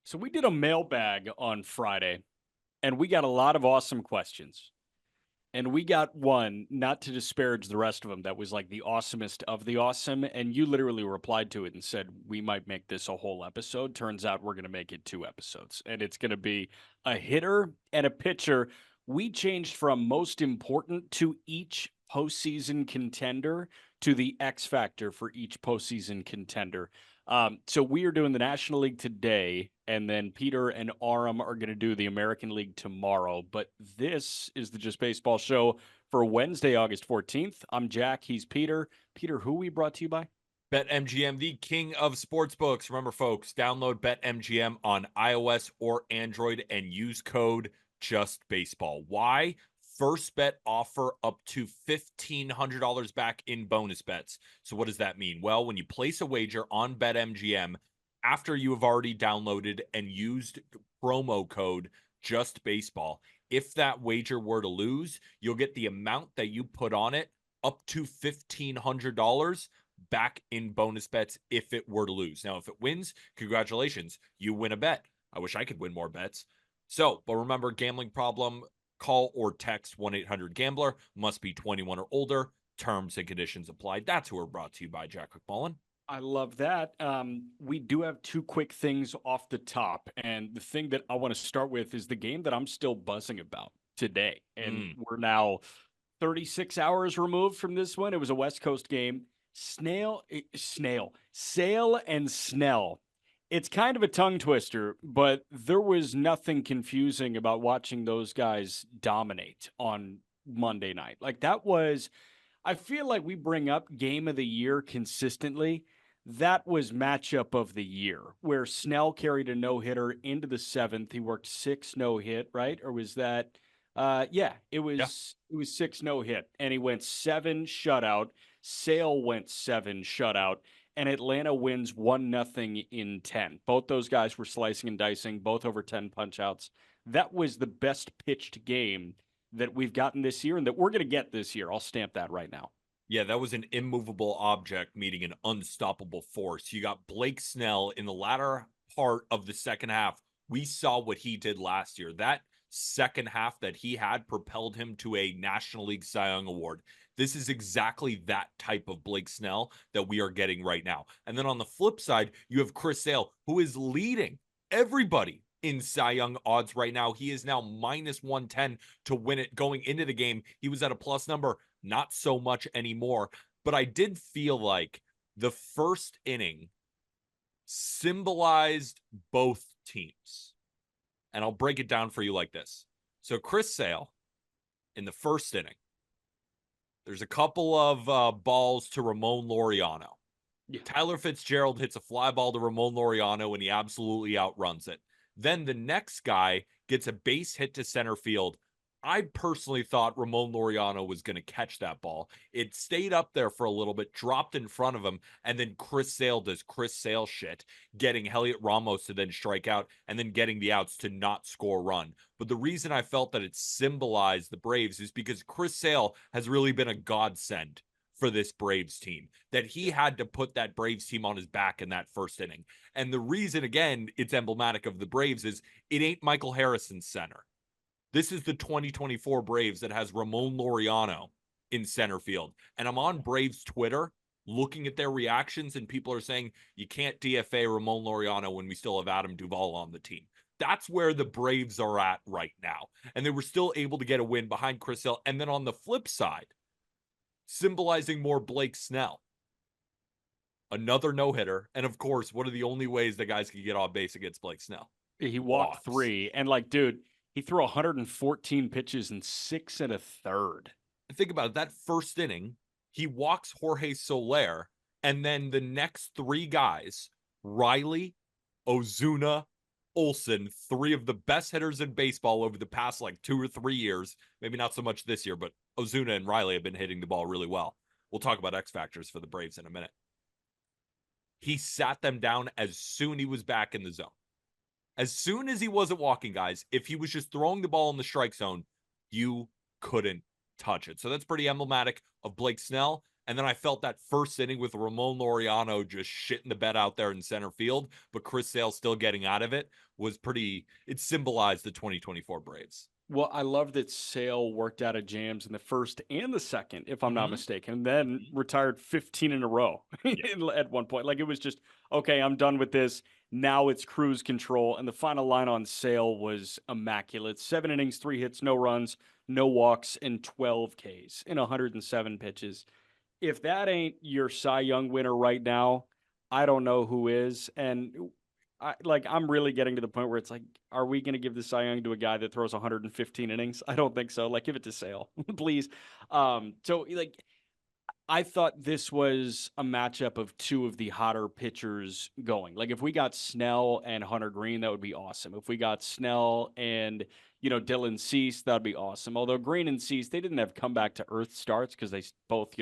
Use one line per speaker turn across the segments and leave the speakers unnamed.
So we did a mailbag on Friday and we got a lot of awesome questions. And we got one, not to disparage the rest of them, that was like the awesomest of the awesome. And you literally replied to it and said, we might make this a whole episode. Turns out we're going to make it 2 episodes. And it's going to be a hitter and a pitcher. We changed from most important to each postseason contender to the X factor for each postseason contender. So we are doing the National League today, and then Peter and Aram are going to do the American League tomorrow. But this is the Just Baseball show for Wednesday, August 14th. I'm Jack. He's Peter. Peter, who we brought to you by?
BetMGM, the king of sportsbooks. Remember, folks, download BetMGM on iOS or Android and use code JustBaseball. Why? First bet offer up to $1,500 back in bonus bets. So what does that mean? Well, when you place a wager on BetMGM, after you have already downloaded and used promo code JustBaseball, if that wager were to lose, you'll get the amount that you put on it up to $1,500 back in bonus bets if it were to lose. Now, if it wins, congratulations, you win a bet. I wish I could win more bets. So, but remember, gambling problem, call or text 1-800-GAMBLER, must be 21 or older. Terms and conditions apply. That's who we're brought to you by, Jack McMullen.
I love that. We do have two quick things off the top. And the thing that I want to start with is the game that I'm still buzzing about today. And we're now 36 hours removed from this one. It was a West Coast game. Sale and Snell. It's kind of a tongue twister, but there was nothing confusing about watching those guys dominate on Monday night. Like that was, I feel like we bring up game of the year consistently. That was matchup of the year where Snell carried a no hitter into the seventh. He worked six no hit, right? Or was that? Yeah, it
Yeah.
was it was six no hit, and he went seven shutout. Sale went seven shutout, and Atlanta wins 1-0 in 10. Both those guys were slicing and dicing, both over 10 punch outs. That was the best pitched game that we've gotten this year and that we're going to get this year. I'll stamp that right now.
Yeah, that was an immovable object meeting an unstoppable force. You got Blake Snell in the latter part of the second half. We saw what he did last year. That second half that he had propelled him to a National League Cy Young Award. This is exactly that type of Blake Snell that we are getting right now. And then on the flip side, you have Chris Sale, who is leading everybody in Cy Young odds right now. He is now minus 110 to win it going into the game. He was at a plus number, not so much anymore. But I did feel like the first inning symbolized both teams. And I'll break it down for you like this. So Chris Sale in the first inning, there's a couple of balls to Ramon Laureano.
Yeah.
Tyler Fitzgerald hits a fly ball to Ramon Laureano and he absolutely outruns it. Then the next guy gets a base hit to center field. I personally thought Ramon Laureano was going to catch that ball. It stayed up there for a little bit, dropped in front of him, and then Chris Sale does Chris Sale shit, getting Heliot Ramos to then strike out and then getting the outs to not score a run. But the reason I felt that it symbolized the Braves is because Chris Sale has really been a godsend for this Braves team, that he had to put that Braves team on his back in that first inning. And the reason, again, it's emblematic of the Braves is it ain't Michael Harrison's center. This is the 2024 Braves that has Ramon Laureano in center field. And I'm on Braves Twitter looking at their reactions, and people are saying, you can't DFA Ramon Laureano when we still have Adam Duvall on the team. That's where the Braves are at right now. And they were still able to get a win behind Chris Hill. And then on the flip side, symbolizing more Blake Snell, another no-hitter. And of course, what are the only ways that guys can get on base against Blake Snell?
He walked
Walks.
three. And like, dude, he threw 114 pitches in 6 1/3.
Think about it. That first inning, he walks Jorge Soler, and then the next three guys, Riley, Ozuna, Olson, three of the best hitters in baseball over the past like 2 or 3 years. Maybe not so much this year, but Ozuna and Riley have been hitting the ball really well. We'll talk about X factors for the Braves in a minute. He sat them down as soon he was back in the zone. As soon as he wasn't walking guys, if he was just throwing the ball in the strike zone, you couldn't touch it. So that's pretty emblematic of Blake Snell. And then I felt that first inning with Ramon Laureano just shitting the bed out there in center field, but Chris Sale still getting out of it was pretty, it symbolized the 2024 Braves.
Well, I love that Sale worked out of jams in the first and the second, if I'm not
Mm-hmm.
mistaken, and then retired 15 in a row
Yeah.
at one point. Like it was just, okay, I'm done with this. Now it's cruise control. And the final line on Sale was immaculate. 7 innings, 3 hits, no runs, no walks, and 12 Ks in 107 pitches. If that ain't your Cy Young winner right now, I don't know who is. And I'm really getting to the point where it's like, are we going to give the Cy Young to a guy that throws 115 innings? I don't think so. Like, give it to Sale, please. I thought this was a matchup of two of the hotter pitchers going. Like, if we got Snell and Hunter Green, that would be awesome. If we got Snell and Dylan Cease, that'd be awesome. Although Green and Cease, they didn't have comeback to earth starts because they both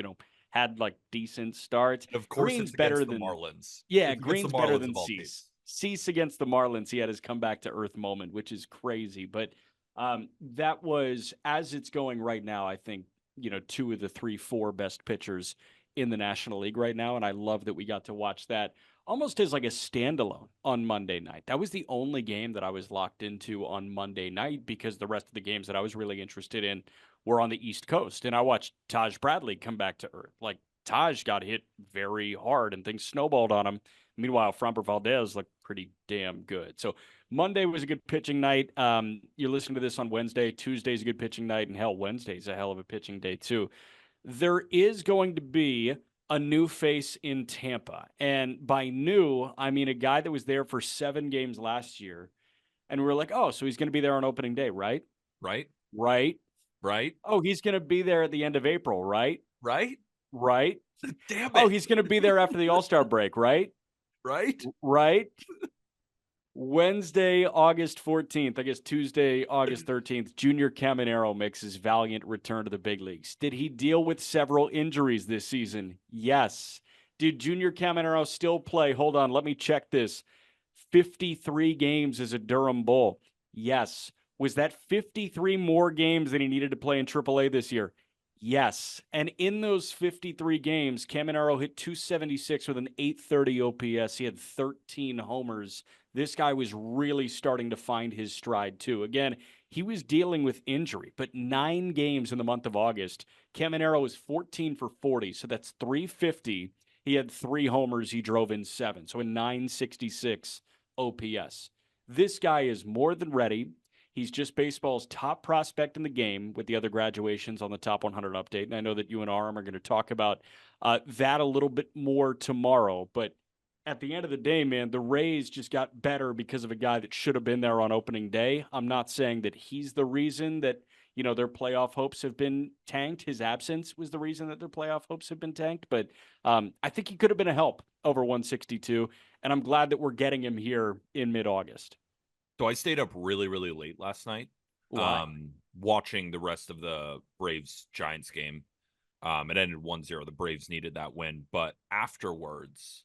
had like decent starts.
Of course,
Green's
it's
better
against the
than
Marlins.
Yeah,
It's against the
Green's better
Marlins
than
of all
Cease.
teams.
Cease against the Marlins, he had his comeback to earth moment, which is crazy. But that was, as it's going right now, I think, two of the 3, 4 best pitchers in the National League right now. And I love that we got to watch that almost as like a standalone on Monday night. That was the only game that I was locked into on Monday night because the rest of the games that I was really interested in were on the East Coast. And I watched Taj Bradley come back to earth. Like, Taj got hit very hard and things snowballed on him. Meanwhile, Framber Valdez looked pretty damn good. So Monday was a good pitching night. You're listening to this on Wednesday. Tuesday's a good pitching night, and hell, Wednesday's a hell of a pitching day too. There is going to be a new face in Tampa, and by new, I mean a guy that was there for 7 games last year, and we were like, oh, so he's going to be there on opening day, right?
Right?
Right.
Right?
Oh, he's going to be there at the end of April, right?
Right?
Right.
Damn
Oh,
it.
he's going to be there after the All-Star break, right?
Right?
Right. Wednesday, August 14th, I guess Tuesday, August 13th, Junior Caminero makes his valiant return to the big leagues. Did he deal with several injuries this season? Yes. Did Junior Caminero still play? Hold on, let me check this. 53 games as a Durham Bull. Yes. Was that 53 more games than he needed to play in AAA this year? Yes. And in those 53 games, Caminero hit 276 with an 830 OPS. He had 13 homers. This guy was really starting to find his stride, too. Again, he was dealing with injury, but 9 games in the month of August. Caminero was 14 for 40, so that's 350. He had 3 homers. He drove in 7, so a 966 OPS. This guy is more than ready. He's just baseball's top prospect in the game with the other graduations on the top 100 update. And I know that you and Aram are going to talk about that a little bit more tomorrow. But at the end of the day, man, the Rays just got better because of a guy that should have been there on opening day. I'm not saying that he's the reason that, their playoff hopes have been tanked. His absence was the reason that their playoff hopes have been tanked. But I think he could have been a help over 162. And I'm glad that we're getting him here in mid-August.
So I stayed up really, really late last night,
Why?
watching the rest of the Braves Giants game. It ended 1-0. The Braves needed that win. But afterwards,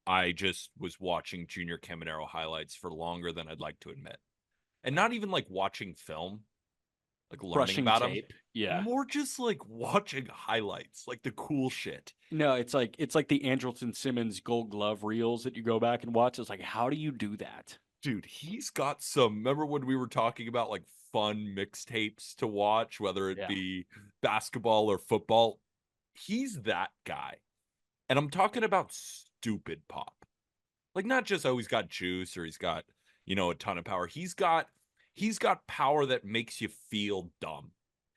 I just was watching Junior Caminero highlights for longer than I'd like to admit. And not even like watching film, like learning
Brushing
about him.
tape. Yeah.
More just like watching highlights, like the cool shit.
No, it's like the Andrelton Simmons Gold Glove reels that you go back and watch. It's like, how do you do that?
Dude, he's got some. Remember when we were talking about like fun mixtapes to watch, whether it
Yeah.
be basketball or football? He's that guy. And I'm talking about stupid pop. Like not just he's got juice or he's got, a ton of power. He's got power that makes you feel dumb.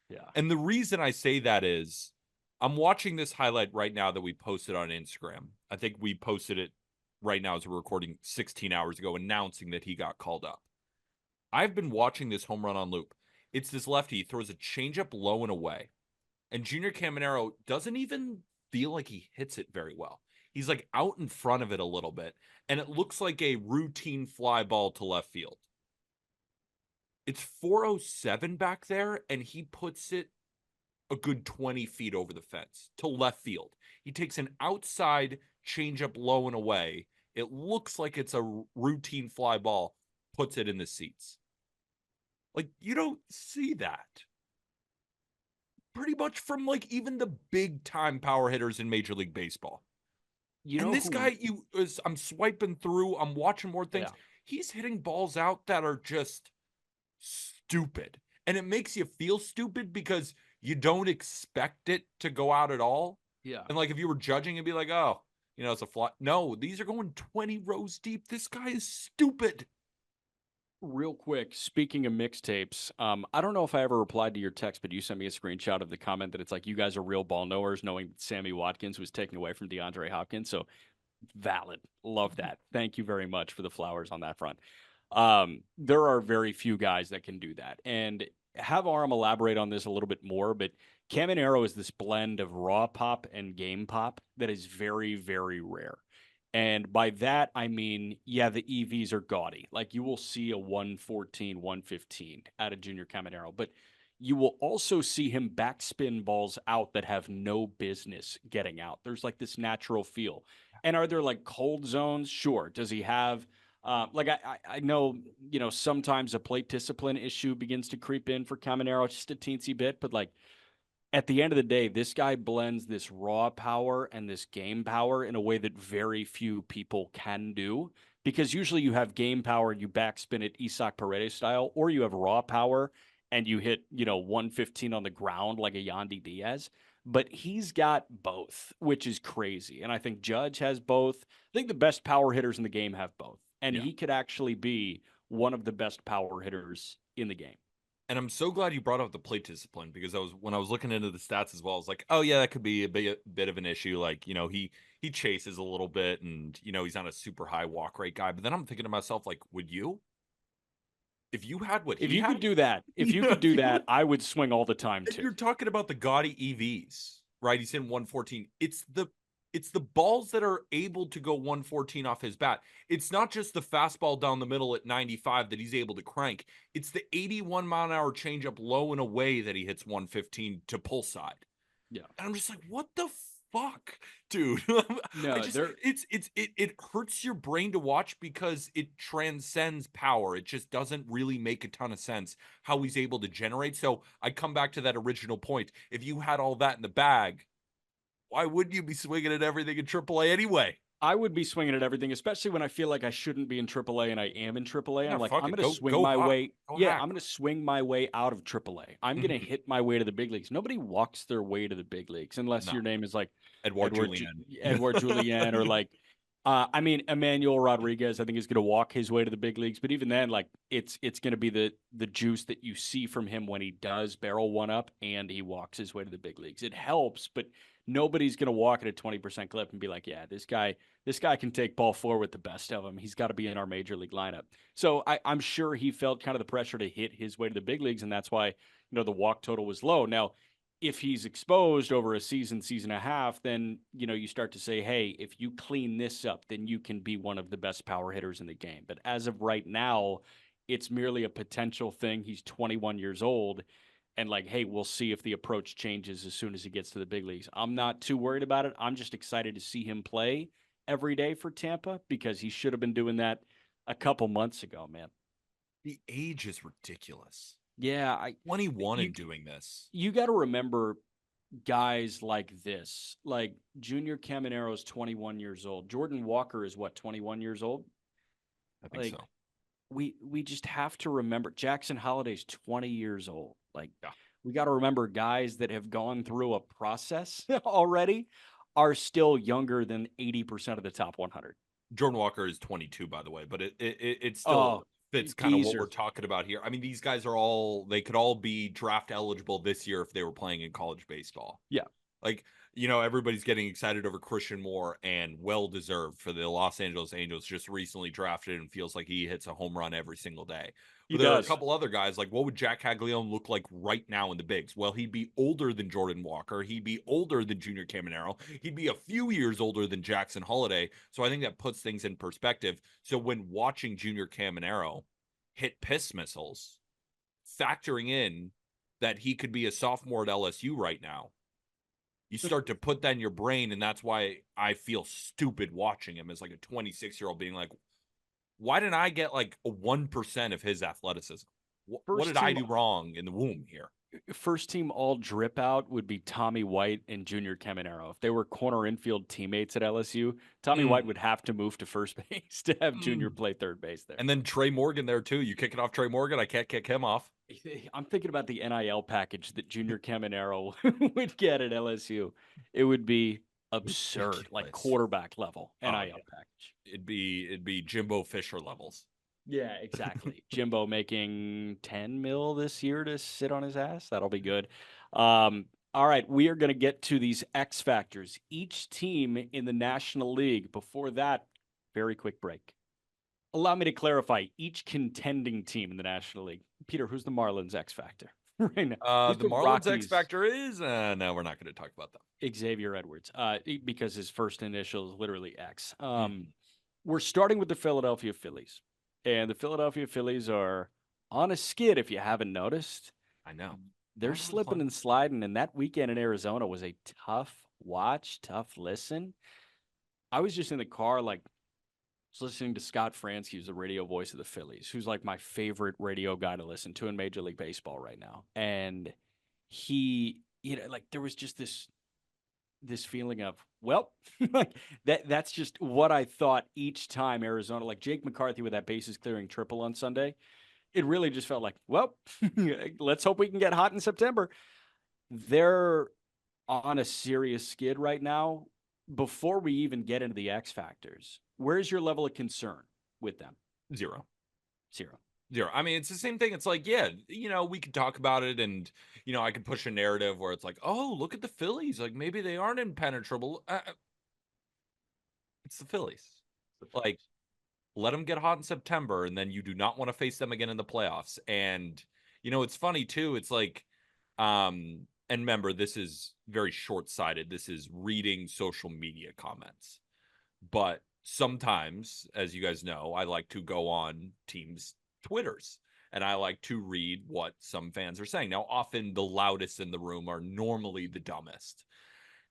Yeah.
And the reason I say that is I'm watching this highlight right now that we posted on Instagram. I think we posted it right now as we're recording 16 hours ago, announcing that he got called up. I've been watching this home run on loop. It's this lefty. He throws a changeup low and away. And Junior Caminero doesn't even feel like he hits it very well. He's like out in front of it a little bit. And it looks like a routine fly ball to left field. It's 407 back there, and he puts it a good 20 feet over the fence to left field. He takes an outside changeup low and away. It looks like it's a routine fly ball, puts it in the seats. Like, you don't see that. pretty much from like even the big time power hitters in Major League Baseball.
You
And
know
this
who?
guy, I'm swiping through, I'm watching more things.
Yeah.
He's hitting balls out that are just stupid. And it makes you feel stupid because you don't expect it to go out at all.
Yeah.
And like if you were judging, it'd be like, oh, it's a fly. No, these are going 20 rows deep. This guy is stupid.
Real quick, speaking of mixtapes, I don't know if I ever replied to your text, but you sent me a screenshot of the comment that it's like you guys are real ball knowers, knowing that Sammy Watkins was taken away from DeAndre Hopkins. So valid. Love that. Thank you very much for the flowers on that front. There are very few guys that can do that. And have Aram elaborate on this a little bit more, but Caminero is this blend of raw pop and game pop that is very, very rare. And by that, I mean, yeah, the EVs are gaudy. Like you will see a 114, 115 out of Junior Caminero, but you will also see him backspin balls out that have no business getting out. There's like this natural feel. And are there like cold zones? Sure. Does he have I know, sometimes a plate discipline issue begins to creep in for Caminero just a teensy bit, but like at the end of the day, this guy blends this raw power and this game power in a way that very few people can do. Because usually you have game power and you backspin it Isak Paredes style, or you have raw power and you hit, 115 on the ground like a Yandy Diaz. But he's got both, which is crazy. And I think Judge has both. I think the best power hitters in the game have both. And
Yeah.
he could actually be one of the best power hitters in the game.
And I'm so glad you brought up the plate discipline because when I was looking into the stats as well, I was like, oh yeah, that could be a bit of an issue. Like, he chases a little bit and he's not a super high walk rate guy. But then I'm thinking to myself, like, would you? If you had what
If
he
you could
had,
do that, if you could do that, I would swing all the time too.
you're talking about the gaudy EVs, right? He's in 114. It's the balls that are able to go 114 off his bat. It's not just the fastball down the middle at 95 that he's able to crank. It's the 81-mile-an-hour changeup low and away that he hits 115 to pull side.
Yeah.
And I'm just like, what the fuck, dude?
No, there
it hurts your brain to watch because it transcends power. It just doesn't really make a ton of sense how he's able to generate. So I come back to that original point. If you had all that in the bag, why wouldn't you be swinging at everything in AAA anyway?
I would be swinging at everything, especially when I feel like I shouldn't be in AAA and I am in AAA.
Yeah,
I'm like,
fuck
I'm
it.
going to swing
Go
my
hot.
way.
Go
Yeah,
hack.
I'm going to swing my way out of AAA. I'm going to
Mhm.
hit my way to the big leagues. Nobody walks their way to the big leagues unless
No,
your name is like
Edward Julian.
Edward Julian or like I mean Emmanuel Rodriguez. I think is going to walk his way to the big leagues. But even then, like it's going to be the juice that you see from him when he does barrel one up and he walks his way to the big leagues. It helps, but nobody's going to walk at a 20% clip and be like, yeah, this guy can take ball four with the best of them. He's got to be in our major league lineup. So I'm sure he felt kind of the pressure to hit his way to the big leagues, and that's why the walk total was low. Now, if he's exposed over a season and a half, then you start to say, hey, if you clean this up, then you can be one of the best power hitters in the game. But as of right now, it's merely a potential thing. He's 21 years old. And like, hey, we'll see if the approach changes as soon as he gets to the big leagues. I'm not too worried about it. I'm just excited to see him play every day for Tampa because he should have been doing that a couple months ago, man.
The age is ridiculous.
Yeah, I
21
you
and doing this.
you got to remember guys like this. Like Junior Caminero's 21 years old. Jordan Walker is what, 21 years old?
I think
Like
so.
we just have to remember Jackson Holliday's 20 years old. Like
Yeah.
we got to remember guys that have gone through a process already are still younger than 80% of the top 100.
Jordan Walker is 22, by the way, but it still
Oh,
fits kind of what we're
geezer.
talking about here. I mean, these guys they could all be draft eligible this year if they were playing in college baseball.
Yeah,
Like, everybody's getting excited over Christian Moore and well deserved for the Los Angeles Angels, just recently drafted and feels like he hits a home run every single day.
he
But there are a
does.
couple other guys, like what would Jack Caglione look like right now in the bigs? Well, he'd be older than Jordan Walker. He'd be older than Junior Caminero. He'd be a few years older than Jackson Holiday. So I think that puts things in perspective. So when watching Junior Caminero hit piss missiles, factoring in that he could be a sophomore at LSU right now, you start to put that in your brain, and that's why I feel stupid watching him as like a 26-year-old being like, why didn't I get like a 1% of his athleticism? What
First
did I
team
do wrong in the womb here?
first team all drip out would be Tommy White and Junior Caminero. If they were corner infield teammates at LSU, Tommy White would have to move to first base to have Junior
Mm.
play third base there.
And then Trey Morgan there too. You kick it off Trey Morgan. I can't kick him off.
I'm thinking about the NIL package that Junior Caminero would get at LSU. It would be absurd, like
Ridiculous.
quarterback level NIL
Oh, yeah.
package.
It'd be Jimbo Fisher levels.
Yeah, exactly. Jimbo making 10 mil this year to sit on his ass. That'll be good. All right, we are going to get to these X factors. Each team in the National League. Before that, very quick break. Allow me to clarify each contending team in the National League. Peter, who's the Marlins X factor right now? Who's
The Marlins X
Rockies?
factor is no, we're not going to talk about them.
Xavier Edwards, because his first initial is literally X. We're starting with the Philadelphia Phillies, and the Philadelphia Phillies are on a skid. If you haven't noticed,
I know
they're slipping and sliding, and that weekend in Arizona was a tough watch, tough listen. I was just in the car, like, listening to Scott Fransky, who's the radio voice of the Phillies, who's like my favorite radio guy to listen to in Major League Baseball right now. And he, like there was just this feeling of, well, like that's just what I thought each time Arizona, like Jake McCarthy with that bases clearing triple on Sunday. It really just felt like, well, let's hope we can get hot in September. They're on a serious skid right now. Before we even get into the X factors, where's your level of concern with them?
Zero. I mean, it's the same thing. It's like, yeah, we could talk about it, and I could push a narrative where it's like, oh, look at the Phillies, like maybe they aren't impenetrable. It's the Phillies. Like, let them get hot in September, and then you do not want to face them again in the playoffs. And it's funny too. It's like, and remember, this is very short-sighted. This is reading social media comments, but sometimes, as you guys know, I like to go on teams' Twitters, and I like to read what some fans are saying. Now, often the loudest in the room are normally the dumbest.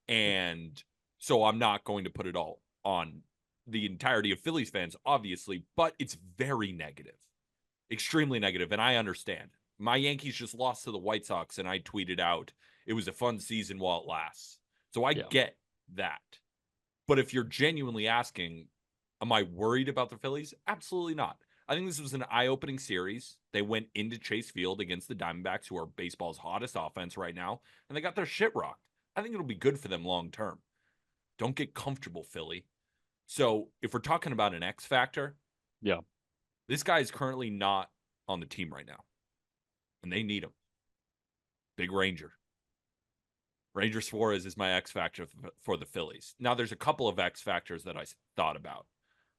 And so I'm not going to put it all on the entirety of Phillies fans, obviously, but it's very negative, extremely negative. And I understand. My Yankees just lost to the White Sox, and I tweeted out, it was a fun season while it lasts. So I get that. But if you're genuinely asking, am I worried about the Phillies? Absolutely not. I think this was an eye-opening series. They went into Chase Field against the Diamondbacks, who are baseball's hottest offense right now, and they got their shit rocked. I think it'll be good for them long term. Don't get comfortable, Philly. So if we're talking about an X factor, this guy is currently not on the team right now, and they need him. Big Ranger. Ranger Suarez is my X factor for the Phillies. Now, there's a couple of X factors that I thought about.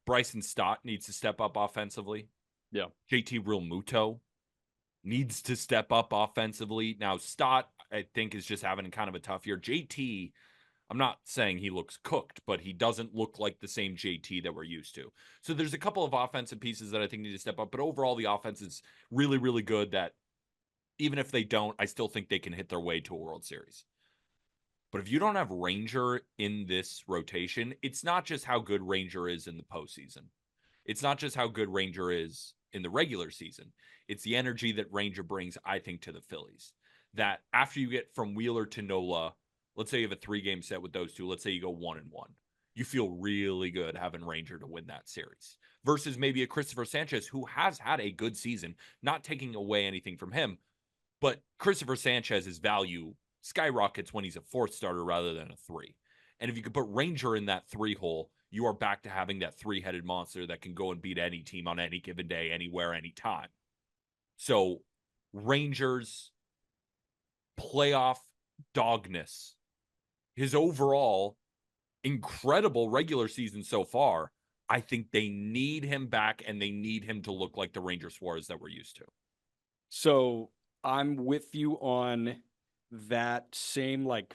Bryson Stott needs to step up offensively.
Yeah.
JT Realmuto needs to step up offensively. Now, Stott, I think, is just having kind of a tough year. JT, I'm not saying he looks cooked, but he doesn't look like the same JT that we're used to. So there's a couple of offensive pieces that I think need to step up. But overall, the offense is really, really good that even if they don't, I still think they can hit their way to a World Series. But if you don't have Ranger in this rotation, it's not just how good Ranger is in the postseason. It's not just how good Ranger is in the regular season. It's the energy that Ranger brings, I think, to the Phillies. That after you get from Wheeler to Nola, let's say you have a 3-game set with those two. Let's say you go 1-1. You feel really good having Ranger to win that series. Versus maybe a Christopher Sanchez, who has had a good season, not taking away anything from him. But Christopher Sanchez's value skyrockets when he's a 4th starter rather than a 3. And if you could put Ranger in that 3 hole, you are back to having that 3-headed monster that can go and beat any team on any given day, anywhere, anytime. So Rangers' playoff dogness, his overall incredible regular season so far, I think they need him back, and they need him to look like the Ranger Suarez that we're used to.
So I'm with you on that same like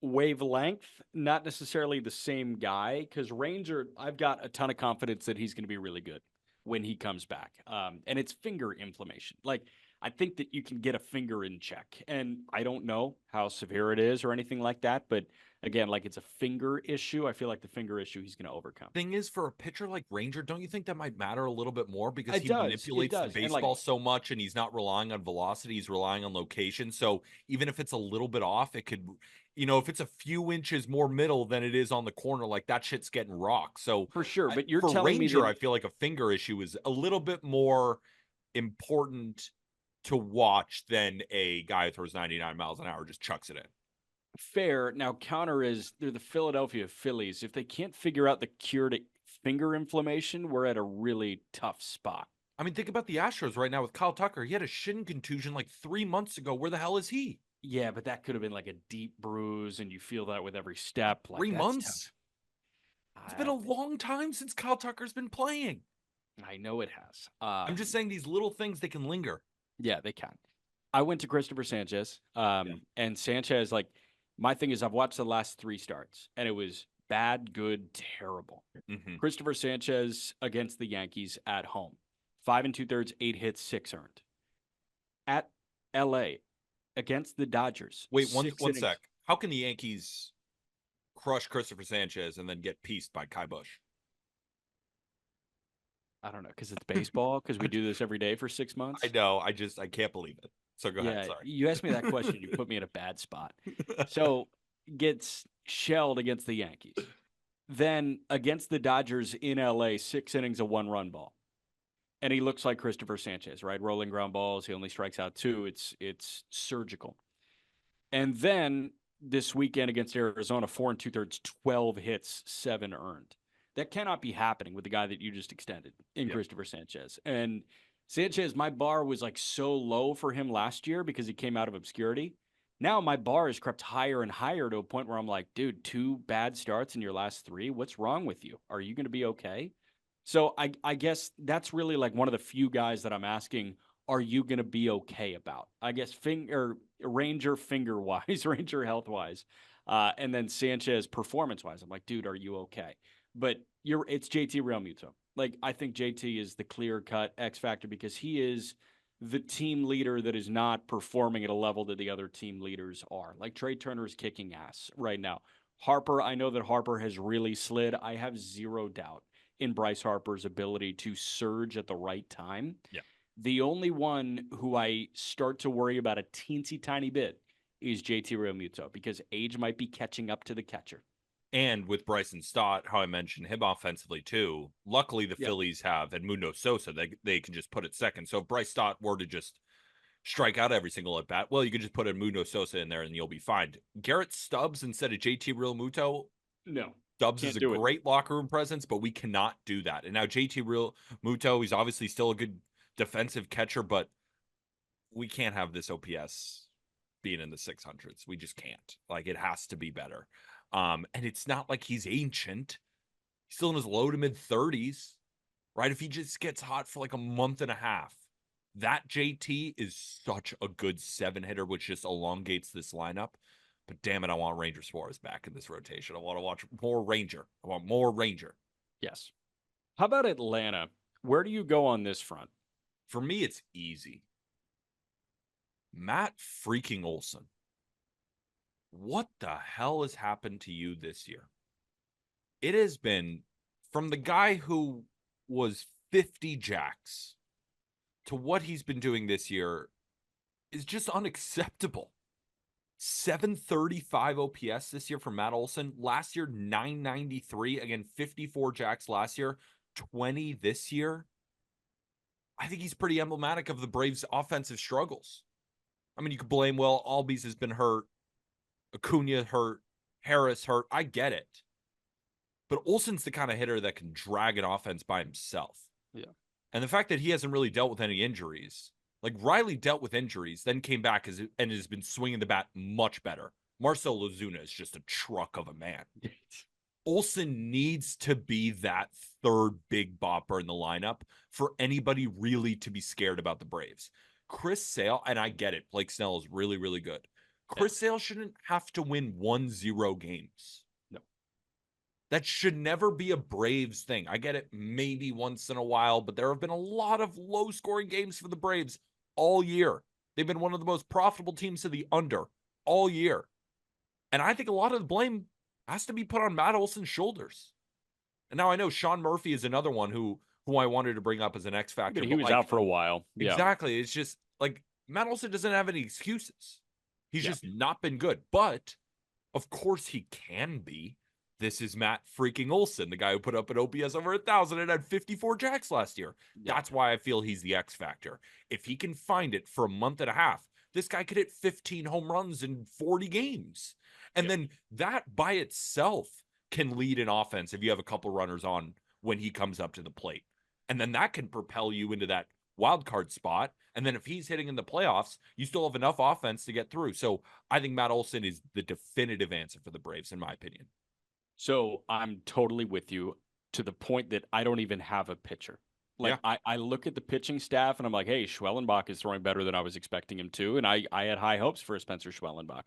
wavelength, not necessarily the same guy, because Ranger, I've got a ton of confidence that he's going to be really good when he comes back. And it's finger inflammation. Like, I think that you can get a finger in check, and I don't know how severe it is or anything like that, but Again, like it's a finger issue. I feel like the finger issue he's going to overcome.
Thing is, for a pitcher like Ranger, don't you think that might matter a little bit more because
It
he
does. It
manipulates the
does. And like,
baseball so much and he's not relying on velocity, he's relying on location. So even if it's a little bit off, it could, if it's a few inches more middle than it is on the corner, like that shit's getting rocked. So
for sure. But you're
for
telling me
Ranger,
that
I feel like a finger issue is a little bit more important to watch than a guy who throws 99 miles an hour just chucks it in.
fair. Now, counter is they're the Philadelphia Phillies. If they can't figure out the cure to finger inflammation, we're at a really tough spot.
I mean, think about the Astros right now with Kyle Tucker. He had a shin contusion like 3 months ago. Where the hell is he?
Yeah, but that could have been like a deep bruise, and you feel that with every step. Like
Three
that's
months?
tough.
It's been a long time since Kyle Tucker's been playing.
I know it has.
I'm just saying these little things, they can linger.
Yeah, they can. I went to Christopher Sanchez,
Yeah.
and Sanchez, like, my thing is I've watched the last 3 starts, and it was bad, good, terrible.
Mm-hmm.
Christopher Sanchez against the Yankees at home, 5 2/3, 8 hits, 6 earned. At L.A. against the Dodgers.
Wait, one
innings.
sec. How can the Yankees crush Christopher Sanchez and then get pieced by Kai Bush?
I don't know, because it's baseball, because we do this every day for 6 months.
I know. I can't believe it. So go ahead. Sorry.
You asked me that question. You put me in a bad spot. So gets shelled against the Yankees. Then against the Dodgers in LA, 6 innings, a 1-run ball. And he looks like Christopher Sanchez, right? Rolling ground balls. He only strikes out 2. It's surgical. And then this weekend against Arizona, 4 2/3, 12 hits, 7 earned. That cannot be happening with the guy that you just extended in Christopher Sanchez. And Sanchez, my bar was like so low for him last year because he came out of obscurity. Now my bar has crept higher and higher to a point where I'm like, dude, 2 bad starts in your last 3. What's wrong with you? Are you going to be okay? So I guess that's really like one of the few guys that I'm asking, are you going to be okay about? I guess Ranger finger wise, Ranger health wise, and then Sanchez performance wise. I'm like, dude, are you okay? But it's JT Realmuto. Like, I think JT is the clear cut X factor because he is the team leader that is not performing at a level that the other team leaders are. Like, Trey Turner is kicking ass right now. Harper, I know that Harper has really slid. I have zero doubt in Bryce Harper's ability to surge at the right time.
Yeah.
The only one who I start to worry about a teensy tiny bit is JT Realmuto because age might be catching up to the catcher.
And with Bryson Stott, how I mentioned him offensively too, luckily the Phillies have Edmundo Sosa. They can just put it second. So if Bryce Stott were to just strike out every single at bat, well, you could just put Edmundo Sosa in there and you'll be fine. Garrett Stubbs instead of JT Realmuto?
No.
Stubbs is a great locker room presence, but we cannot do that. And now JT Realmuto, he's obviously still a good defensive catcher, but we can't have this OPS being in the 600s. We just can't. Like, it has to be better. And it's not like he's ancient. He's still in his low to mid 30s, right? If he just gets hot for like a month and a half, that JT is such a good 7-hitter, which just elongates this lineup. But damn it, I want Ranger Suarez back in this rotation. I want to watch more Ranger. I want more Ranger.
Yes. How about Atlanta? Where do you go on this front?
For me, it's easy. Matt freaking Olson. What the hell has happened to you this year? It has been from the guy who was 50 jacks to what he's been doing this year is just unacceptable. 735 OPS this year for Matt Olson. Last year, 993. Again, 54 jacks last year, 20 this year. I think he's pretty emblematic of the Braves' offensive struggles. I mean, you could blame, well, Albies has been hurt. Acuna hurt, Harris hurt. I get it. But Olson's the kind of hitter that can drag an offense by himself.
Yeah.
And the fact that he hasn't really dealt with any injuries, like Riley dealt with injuries, then came back and has been swinging the bat much better. Marcell Ozuna is just a truck of a man. Olson needs to be that third big bopper in the lineup for anybody really to be scared about the Braves. Chris Sale, and I get it, Blake Snell is really, really good. Chris Sale shouldn't have to win 1-0 games.
No.
That should never be a Braves thing. I get it maybe once in a while, but there have been a lot of low-scoring games for the Braves all year. They've been one of the most profitable teams to the under all year. And I think a lot of the blame has to be put on Matt Olson's shoulders. And now I know Sean Murphy is another one who I wanted to bring up as an X
But
factor,
he
but
was
like
out for a while. Yeah.
exactly, it's just like Matt Olson doesn't have any excuses. He's
Yeah.
just not been good. But of course he can be. This is Matt freaking Olson, the guy who put up an OPS over 1,000 and had 54 jacks last year.
Yeah.
That's why I feel he's the X factor. If he can find it for a month and a half, this guy could hit 15 home runs in 40 games. And then that by itself can lead an offense if you have a couple runners on when he comes up to the plate. And then that can propel you into that wild card spot. And then if he's hitting in the playoffs, you still have enough offense to get through. So I think Matt Olson is the definitive answer for the Braves, in my opinion.
So I'm totally with you to the point that I don't even have a pitcher. Like
Yeah.
I look at the pitching staff and I'm like, hey, Schwellenbach is throwing better than I was expecting him to. And I had high hopes for Spencer Schwellenbach.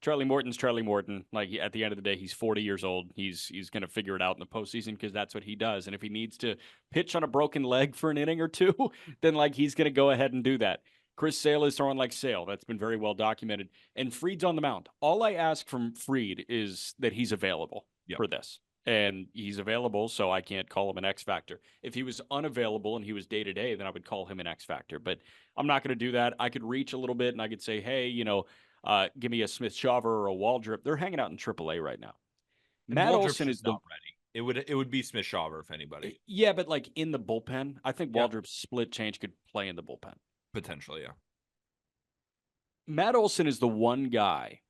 Charlie Morton's Charlie Morton. Like at the end of the day, he's 40 years old. He's going to figure it out in the postseason because that's what he does. And if he needs to pitch on a broken leg for an inning or two, then like he's going to go ahead and do that. Chris Sale is throwing like Sale. That's been very well documented. And Fried's on the mound. All I ask from Fried is that he's available for this. And he's available, so I can't call him an X factor. If he was unavailable and he was day to day, then I would call him an X factor. But I'm not going to do that. I could reach a little bit and I could say, hey, give me a Smith Shawver or a Waldrop. They're hanging out in AAA right now.
And
Matt
Waldrop's
Olson is
just not ready. It would be Smith Shawver if anybody.
Yeah, but like in the bullpen, I think
Yeah.
Waldrop's split change could play in the bullpen.
Potentially, yeah.
Matt Olson is the one guy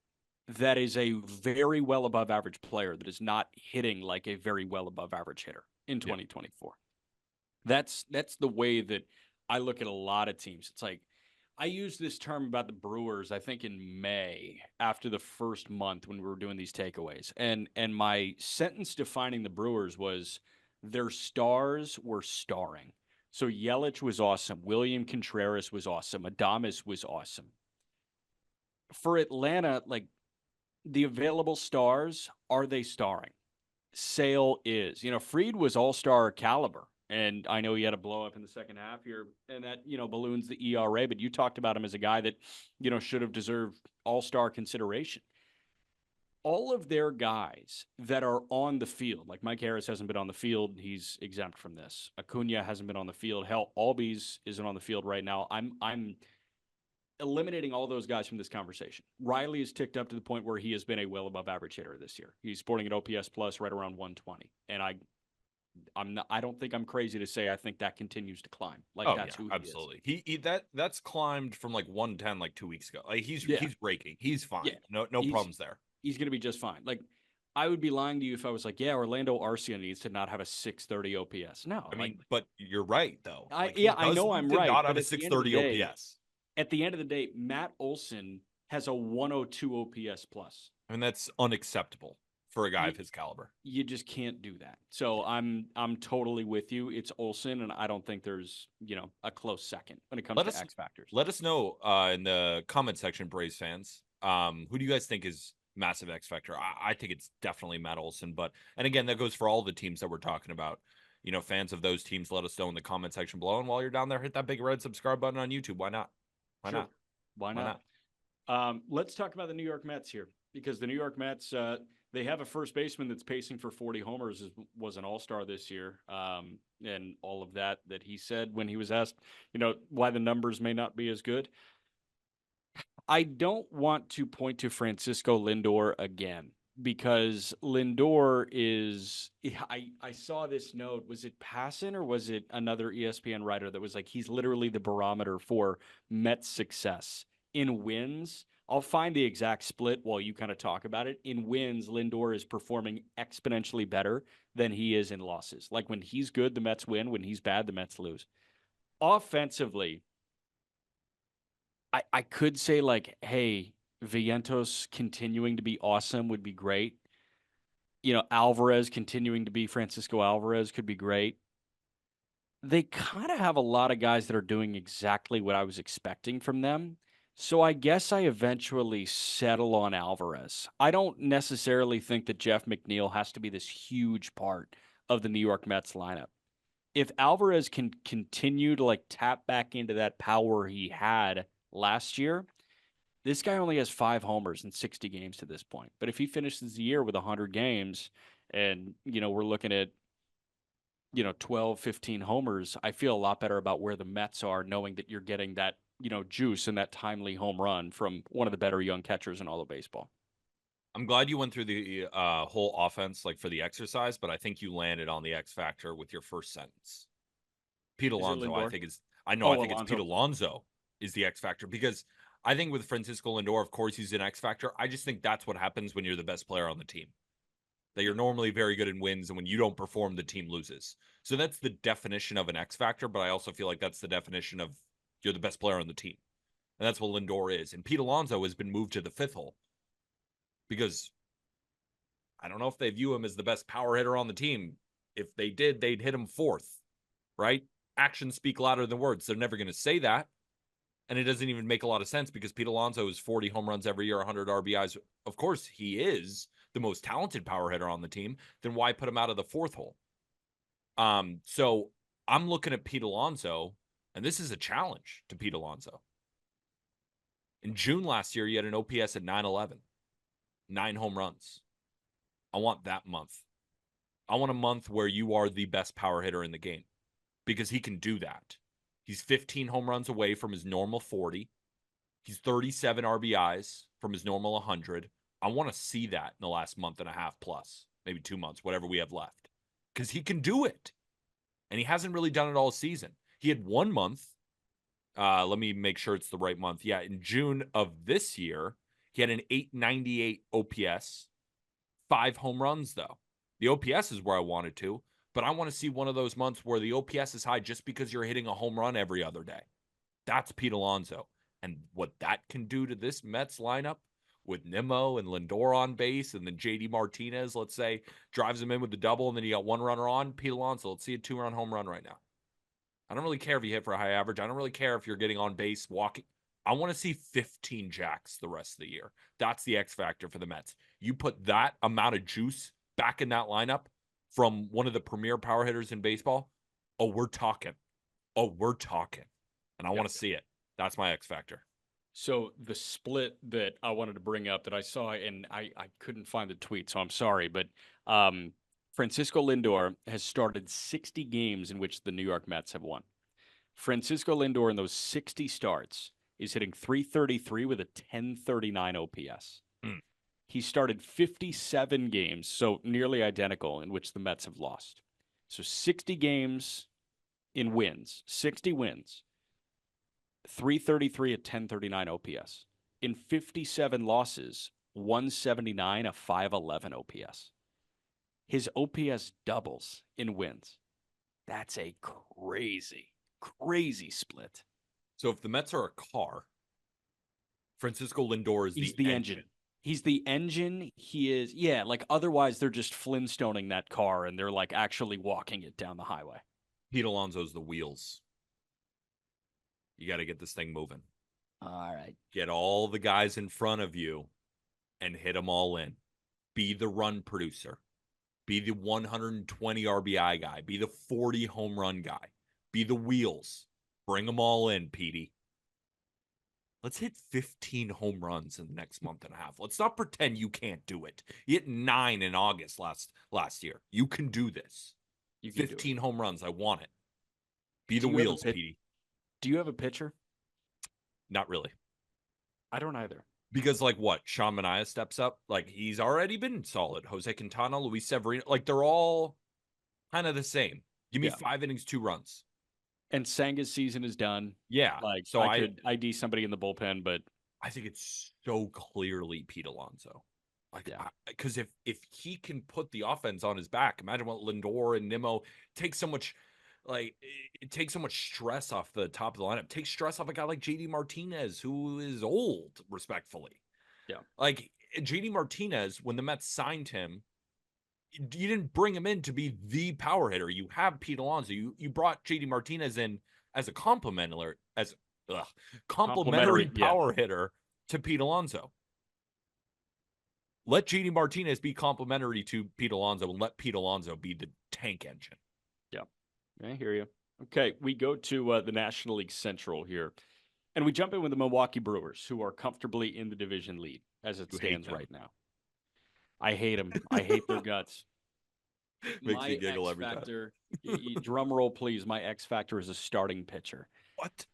that is a very well above average player that is not hitting like a very well above average hitter in 2024. That's the way that I look at a lot of teams. It's like I used this term about the Brewers, I think in May after the first month when we were doing these takeaways. And my sentence defining the Brewers was their stars were starring. So Yelich was awesome. William Contreras was awesome. Adames was awesome. For Atlanta, like the available stars, are they starring? Sale is. Fried was all-star caliber. And I know he had a blow up in the second half here, and that, balloons the ERA, but you talked about him as a guy that, should have deserved all-star consideration. All of their guys that are on the field, like Mike Harris hasn't been on the field, he's exempt from this. Acuna hasn't been on the field. Hell, Albies isn't on the field right now. I'm eliminating all those guys from this conversation. Riley has ticked up to the point where he has been a well above average hitter this year. He's sporting an OPS plus right around 120. And I don't think I'm crazy to say I think that continues to climb. Like that's who he
absolutely.
is.
He that's climbed from like 110 like 2 weeks ago. Like he's raking. He's fine.
Yeah.
No problems there.
He's going to be just fine. Like I would be lying to you if I was like, yeah, Orlando Arcia needs to not have a 630 OPS. No,
I mean, but you're right though.
I know I'm right.
Not have a 630 OPS.
At the end of the day, Matt Olson has a 102 OPS plus.
I mean, that's unacceptable for a guy of his caliber.
You just can't do that. So I'm totally with you. It's Olson, and I don't think there's a close second when it comes to X factors.
Let us know in the comment section, Braves fans. Who do you guys think is massive X factor? I think it's definitely Matt Olson, and again, that goes for all the teams that we're talking about. Fans of those teams, let us know in the comment section below. And while you're down there, hit that big red subscribe button on YouTube. Why not?
Why not? Let's talk about the New York Mets here, because the New York Mets, they have a first baseman that's pacing for 40 homers, was an all-star this year. And all of that he said when he was asked, why the numbers may not be as good. I don't want to point to Francisco Lindor again, because Lindor is, I saw this note. Was it Passan or was it another ESPN writer that was like, he's literally the barometer for Mets success in wins? I'll find the exact split while you kind of talk about it. In wins, Lindor is performing exponentially better than he is in losses. Like when he's good, the Mets win. When he's bad, the Mets lose. Offensively, I could say like, hey, Vientos continuing to be awesome would be great. Alvarez continuing to be Francisco Alvarez could be great. They kind of have a lot of guys that are doing exactly what I was expecting from them. So I guess I eventually settle on Alvarez. I don't necessarily think that Jeff McNeil has to be this huge part of the New York Mets lineup. If Alvarez can continue to like tap back into that power he had last year, This guy only has 5 homers in 60 games to this point. But if he finishes the year with 100 games and, we're looking at, 12, 15 homers, I feel a lot better about where the Mets are knowing that you're getting that, juice and that timely home run from one of the better young catchers in all of baseball.
I'm glad you went through the whole offense like for the exercise, but I think you landed on the X factor with your first sentence. Pete
Is it
Alonso,
Lindor?
I
Oh,
think it's Pete
Alonso.
Alonso is the X factor because I think with Francisco Lindor, of course, he's an X factor. I just think that's what happens when you're the best player on the team. That you're normally very good in wins, and when you don't perform, the team loses. So that's the definition of an X factor, but I also feel like that's the definition of you're the best player on the team. And that's what Lindor is. And Pete Alonso has been moved to the fifth hole because I don't know if they view him as the best power hitter on the team. If they did, they'd hit him fourth, right? Actions speak louder than words. They're never going to say that. And it doesn't even make a lot of sense because Pete Alonso is 40 home runs every year, 100 RBIs. Of course, he is the most talented power hitter on the team. Then why put him out of the fourth hole? So I'm looking at Pete Alonso, and this is a challenge to Pete Alonso. In June last year, he had an OPS at 911, 9 home runs. I want that month. I want a month where you are the best power hitter in the game because he can do that. He's 15 home runs away from his normal 40. He's 37 RBIs from his normal 100. I want to see that in the last month and a half plus, maybe 2 months, whatever we have left, because he can do it. And he hasn't really done it all season. He had 1 month. Let me make sure it's the right month. Yeah, in June of this year, he had an 898 OPS, 5 home runs, though. The OPS is where I wanted to, but I want to see one of those months where the OPS is high just because you're hitting a home run every other day. That's Pete Alonso. And what that can do to this Mets lineup with Nimmo and Lindor on base, and then JD Martinez, let's say, drives him in with the double, and then you got one runner on. Pete Alonso, let's see a 2-run home run right now. I don't really care if you hit for a high average. I don't really care if you're getting on base, walking. I want to see 15 jacks the rest of the year. That's the X factor for the Mets. You put that amount of juice back in that lineup from one of the premier power hitters in baseball. Oh, we're talking. And I want to see it. That's my X factor.
So the split that I wanted to bring up that I saw, and I couldn't find the tweet, so I'm sorry, but Francisco Lindor has started 60 games in which the New York Mets have won. Francisco Lindor in those 60 starts is hitting 333 with a 1039 OPS.
Mm.
He started 57 games, so nearly identical, in which the Mets have lost. So 60 games in wins, 60 wins, 333 at 1039 OPS. In 57 losses, 179 a 511 OPS. His OPS doubles in wins. That's a crazy split.
So if the Mets are a car, Francisco Lindor is
He's
the engine.
He's the engine. He is, yeah, like otherwise they're just Flintstoning that car and they're like actually walking it down the highway.
Pete Alonso's the wheels. You got to get this thing moving.
All right.
Get all the guys in front of you and hit them all in. Be the run producer. Be the 120 RBI guy. Be the 40 home run guy. Be the wheels. Bring them all in, Petey. Let's hit 15 home runs in the next month and a half. Let's not pretend you can't do it. You hit 9 in August last year. You can do this.
You can
15 home runs. I want it. Be the wheels, Petey.
Do you have a pitcher?
Not really.
I don't either.
Because, like, what? Sean Manaea steps up? Like, he's already been solid. Jose Quintana, Luis Severino. Like, they're all kind of the same. Give me 5 innings, 2 runs.
And Sanga's season is done.
Yeah.
Like, so I could ID somebody in the bullpen, but
I think it's so clearly Pete Alonso. Like, because if he can put the offense on his back, imagine what Lindor and Nimmo takes so much. Like, it takes so much stress off the top of the lineup. It takes stress off a guy like JD Martinez, who is old, respectfully.
Yeah.
Like, JD Martinez, when the Mets signed him, you didn't bring him in to be the power hitter. You have Pete Alonso. You brought JD Martinez in as a complementary power hitter to Pete Alonso. Let JD Martinez be complementary to Pete Alonso and let Pete Alonso be the tank engine.
Yeah. I hear you. Okay, we go to the National League Central here. And we jump in with the Milwaukee Brewers, who are comfortably in the division lead as it
You hate
stands
them.
right now. I hate them. I hate their guts.
Makes me
My
giggle
X
every time.
factor, drum roll, please. My X factor is a starting pitcher.
What?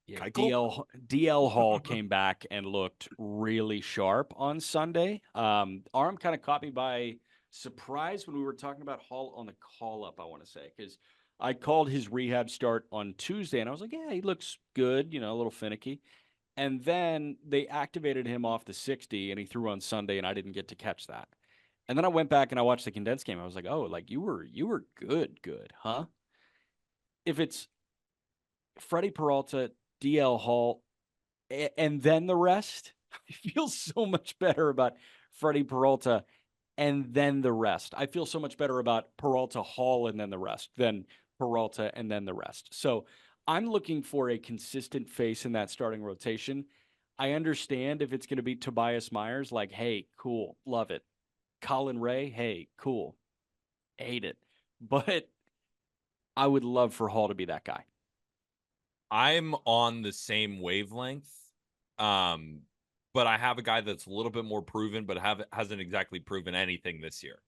Yeah,
Keuchel?
DL Hall came back and looked really sharp on Sunday. Arm kind of caught me by surprise when we were talking about Hall on the call up, I want to say, because I called his rehab start on Tuesday and I was like, yeah, he looks good, a little finicky. And then they activated him off the 60 and he threw on Sunday and I didn't get to catch that. And then I went back and I watched the condensed game. I was like, oh, like you were good, huh? If it's Freddie Peralta, DL Hall, and then the rest, I feel so much better about Freddie Peralta and then the rest. I feel so much better about Peralta, Hall, and then the rest than Peralta and then the rest. So I'm looking for a consistent face in that starting rotation. I understand if it's going to be Tobias Myers, like, hey, cool, love it. Colin Ray, hey, cool, hate it. But I would love for Hall to be that guy.
I'm on the same wavelength. But I have a guy that's a little bit more proven, but hasn't exactly proven anything this year.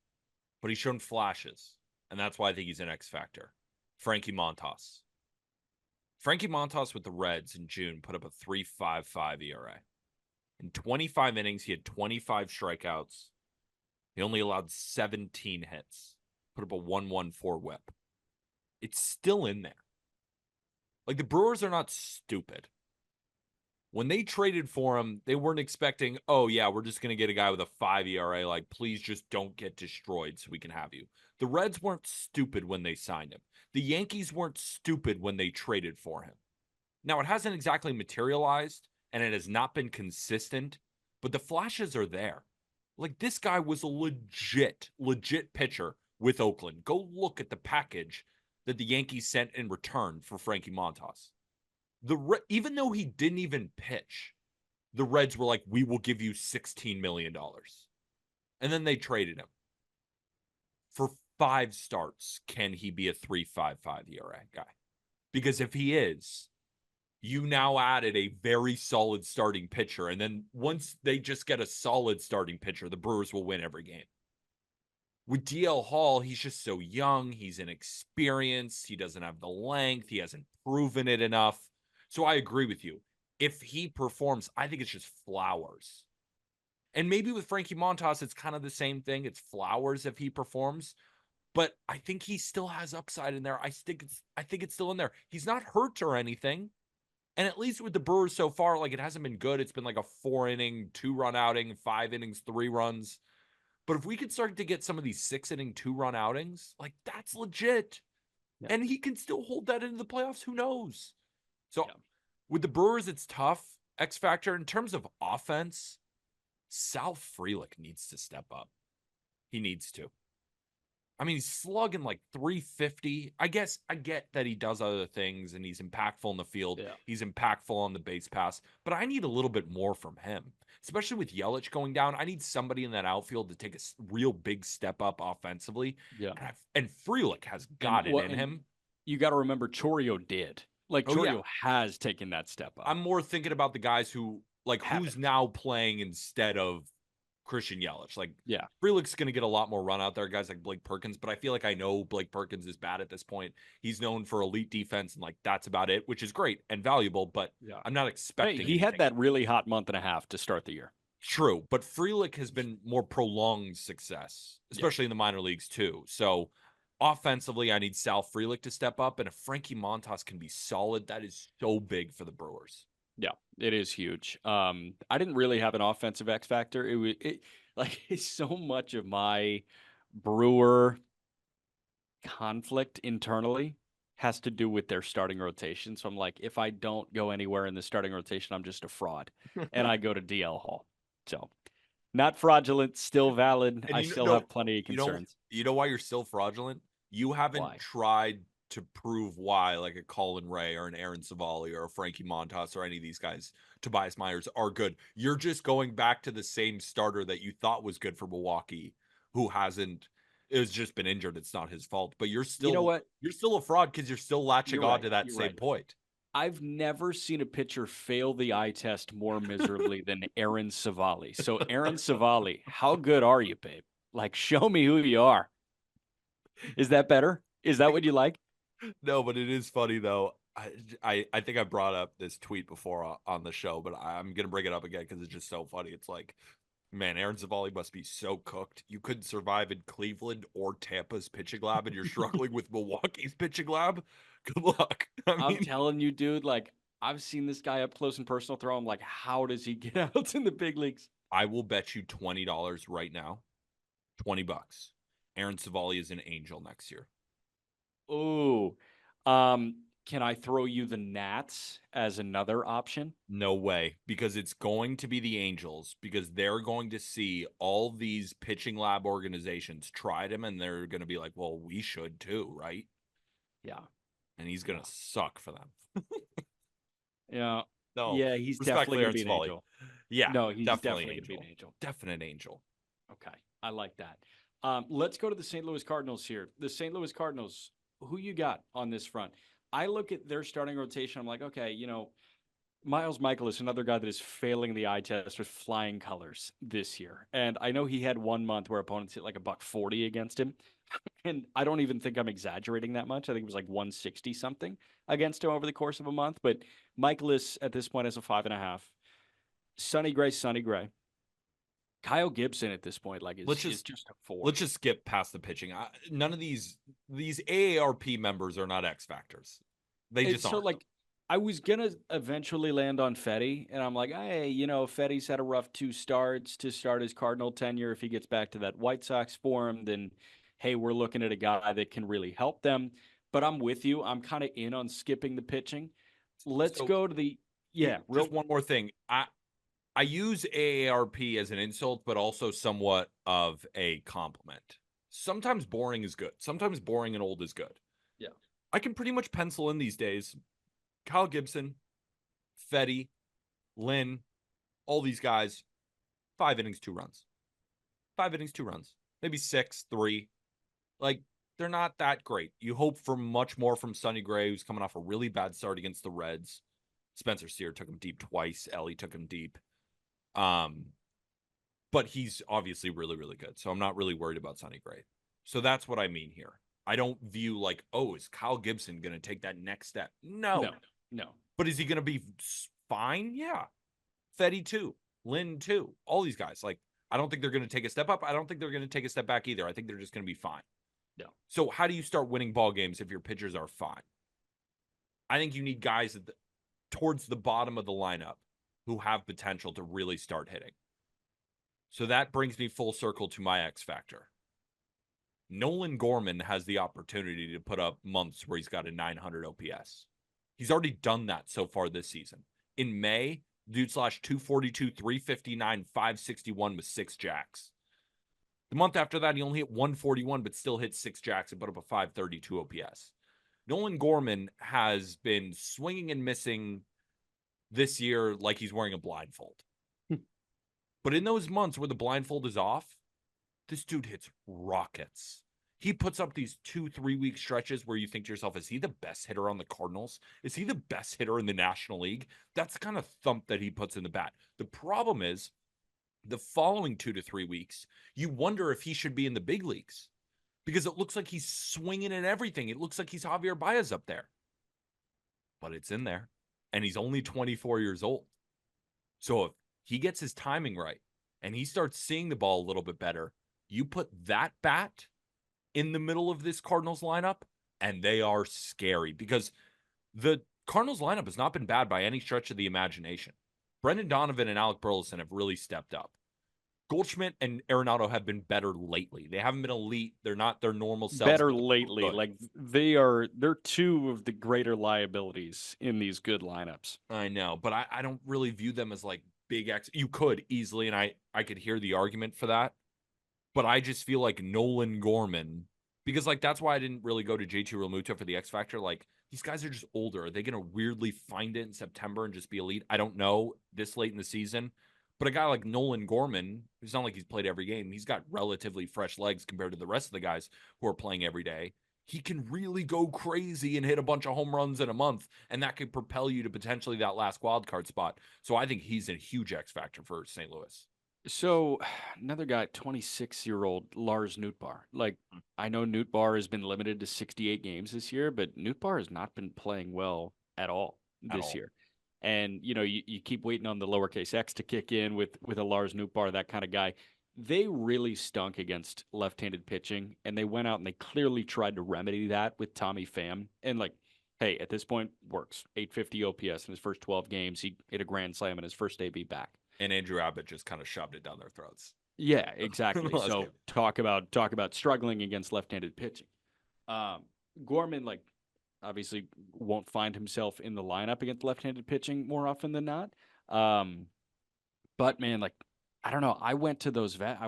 But he's shown flashes, and that's why I think he's an X factor. Frankie Montas. Frankie Montas with the Reds in June put up a 3.55 ERA. In 25 innings, he had 25 strikeouts. He only allowed 17 hits. Put up a 1.14 whip. It's still in there. Like, the Brewers are not stupid. When they traded for him, they weren't expecting, oh, yeah, we're just going to get a guy with a 5 ERA. Like, please just don't get destroyed so we can have you. The Reds weren't stupid when they signed him. The Yankees weren't stupid when they traded for him. Now, it hasn't exactly materialized, and it has not been consistent, but the flashes are there. Like, this guy was a legit pitcher with Oakland. Go look at the package that the Yankees sent in return for Frankie Montas. Even though he didn't even pitch, the Reds were like, we will give you $16 million. And then they traded him. For 5 starts, can he be a 3.55 ERA guy? Because if he is, you now added a very solid starting pitcher. And then once they just get a solid starting pitcher, the Brewers will win every game. With DL Hall, he's just so young. He's inexperienced. He doesn't have the length. He hasn't proven it enough. So I agree with you. If he performs, I think it's just flowers. And maybe with Frankie Montas, it's kind of the same thing. It's flowers if he performs. But I think he still has upside in there. I think it's still in there. He's not hurt or anything. And at least with the Brewers so far, like, it hasn't been good. It's been like a 4-inning, 2-run outing, 5 innings, 3 runs. But if we could start to get some of these 6-inning, 2-run outings, like, that's legit. Yeah. And he can still hold that into the playoffs. Who knows? So with the Brewers, it's tough. X factor in terms of offense, Sal Frelick needs to step up. He needs to. I mean, he's slugging like 350. I guess I get that he does other things and he's impactful in the field. Yeah. He's impactful on the base pass, but I need a little bit more from him, especially with Yelich going down. I need somebody in that outfield to take a real big step up offensively.
Yeah.
And Frelick has got it in him.
You got to remember Chourio did. Like, Chourio has taken that step up.
I'm more thinking about the guys who, like, who's now playing instead of Christian Yelich. Like, Frelick's going to get a lot more run out there, guys like Blake Perkins, but I feel like I know Blake Perkins is bad at this point. He's known for elite defense, and, like, that's about it, which is great and valuable, but I'm not expecting
he had that really hot month and a half to start the year.
True, but Frelick has been more prolonged success, especially in the minor leagues, too. So, offensively, I need Sal Frelick to step up, and if Frankie Montas can be solid, that is so big for the Brewers.
Yeah, it is huge. I didn't really have an offensive X factor. It's so much of my Brewer conflict internally has to do with their starting rotation. So I'm like, if I don't go anywhere in the starting rotation, I'm just a fraud, and I go to DL Hall. So, not fraudulent, still valid. I still have plenty of concerns.
You know why you're still fraudulent? You haven't tried to prove why, like a Colin Ray or an Aaron Savali or a Frankie Montas or any of these guys, Tobias Myers, are good. You're just going back to the same starter that you thought was good for Milwaukee, who hasn't. It's just been injured. It's not his fault. But you're still, you're still a fraud because you're still latching on to that same point.
I've never seen a pitcher fail the eye test more miserably than Aaron Savali. So, Aaron Savali, how good are you, babe? Like, show me who you are. Is that better? Is that what you like?
No, but it is funny though. I think I brought up this tweet before on the show, but I'm gonna bring it up again because it's just so funny. It's like, man, Aaron Zavali must be so cooked. You couldn't survive in Cleveland or Tampa's pitching lab, and you're struggling with Milwaukee's pitching lab. Good luck. I
I'm
mean,
telling you, dude, like, I've seen this guy up close and personal throw. I'm like, how does he get out in the big leagues?
I will bet you $20 right now, $20. Aaron Savali is an angel next year.
Ooh. Can I throw you the Nats as another option?
No way, because it's going to be the Angels, because they're going to see all these pitching lab organizations tried him, and they're going to be like, well, we should too, right?
Yeah.
And he's going to suck for them.
Yeah.
No,
Yeah, he's definitely
respectfully,
going
Aaron
to be an
Savali.
angel.
Yeah,
No, he's
definitely
definitely going to be an
angel.
angel.
Definite angel.
Okay. I like that. Let's go to the St. Louis Cardinals here. The St. Louis Cardinals, who you got on this front? I look at their starting rotation. I'm like, okay, Miles Michaelis, another guy that is failing the eye test with flying colors this year. And I know he had 1 month where opponents hit like a $140 against him. And I don't even think I'm exaggerating that much. I think it was like 160 something against him over the course of a month. But Michaelis at this point is a 5.5. Sonny Gray, Sonny Gray. Kyle Gibson at this point, like,
Let's
is
just
just a 4.
let's just skip past the pitching. None of these AARP members are not X factors. They just
It's so
aren't.
like I was gonna eventually land on Fetty, and I'm like, hey, Fetty's had a rough 2 starts to start his Cardinal tenure. If he gets back to that White Sox form, then hey, we're looking at a guy that can really help them. But I'm with you. I'm kind of in on skipping the pitching. Let's
So
go to the yeah,
just
real
one more thing. I use AARP as an insult, but also somewhat of a compliment. Sometimes boring is good. Sometimes boring and old is good.
yeah.
I can pretty much pencil in these days Kyle Gibson, Fetty, Lynn, all these guys, 5 innings, 2 runs. 5 innings, 2 runs. Maybe 6, 3. Like, they're not that great. You hope for much more from Sonny Gray, who's coming off a really bad start against the Reds. Spencer Steer took him deep twice. Ellie took him deep. But he's obviously really, really good. So I'm not really worried about Sonny Gray. So that's what I mean here. I don't view like, oh, is Kyle Gibson going to take that next step? No.
No.
But is he going to be fine? Yeah. Fetty too. Lynn too. All these guys. Like, I don't think they're going to take a step up. I don't think they're going to take a step back either. I think they're just going to be fine.
No.
So how do you start winning ball games if your pitchers are fine? I think you need guys towards the bottom of the lineup who have potential to really start hitting. So that brings me full circle to my X factor. Nolan Gorman has the opportunity to put up months where he's got a 900 OPS. He's already done that so far this season. In May, dude slash 242, 359, 561 with 6 jacks. The month after that, he only hit 141, but still hit 6 jacks and put up a 532 OPS. Nolan Gorman has been swinging and missing this year like he's wearing a blindfold. But in those months where the blindfold is off, this dude hits rockets. He puts up these 2-3 week stretches where you think to yourself, is he the best hitter on the Cardinals? Is he the best hitter in the National League? That's the kind of thump that he puts in the bat. The problem is the following 2 to 3 weeks, you wonder if he should be in the big leagues because it looks like he's swinging at everything. It looks like he's Javier Baez up there, but it's in there and he's only 24 years old. So if he gets his timing right and he starts seeing the ball a little bit better, you put that bat in the middle of this Cardinals lineup and they are scary because the Cardinals lineup has not been bad by any stretch of the imagination. Brendan Donovan and Alec Burleson have really stepped up. Goldschmidt and Arenado have been better lately. They haven't been elite. They're not their normal selves.
Better lately. Good. Like they're 2 of the greater liabilities in these good lineups.
I know, but I don't really view them as like big X. You could easily, and I could hear the argument for that. But I just feel like Nolan Gorman, because like that's why I didn't really go to JT Realmuto for the X Factor. Like these guys are just older. Are they going to weirdly find it in September and just be elite? I don't know this late in the season. But a guy like Nolan Gorman, it's not like he's played every game. He's got relatively fresh legs compared to the rest of the guys who are playing every day. he can really go crazy and hit a bunch of home runs in a month, and that could propel you to potentially that last wild card spot. So I think he's a huge X factor for St. Louis.
So another guy, 26-year-old Lars Nootbaar. Like, I know Nootbaar has been limited to 68 games this year, but Nootbaar has not been playing well at all
At
this
all.
year. And you keep waiting on the lowercase x to kick in with a Lars Nootbaar, that kind of guy. They really stunk against left-handed pitching, and they went out and they clearly tried to remedy that with Tommy Pham. And like, hey, at this point, works. 850 OPS in his first 12 games. He hit a grand slam in his first AB back.
And Andrew Abbott just kind of shoved it down their throats.
Yeah, exactly.
Last
So
game.
talk about struggling against left-handed pitching. Um, Gorman, like, obviously won't find himself in the lineup against left-handed pitching more often than not. But man, like, I don't know. I went to Goldschmidt,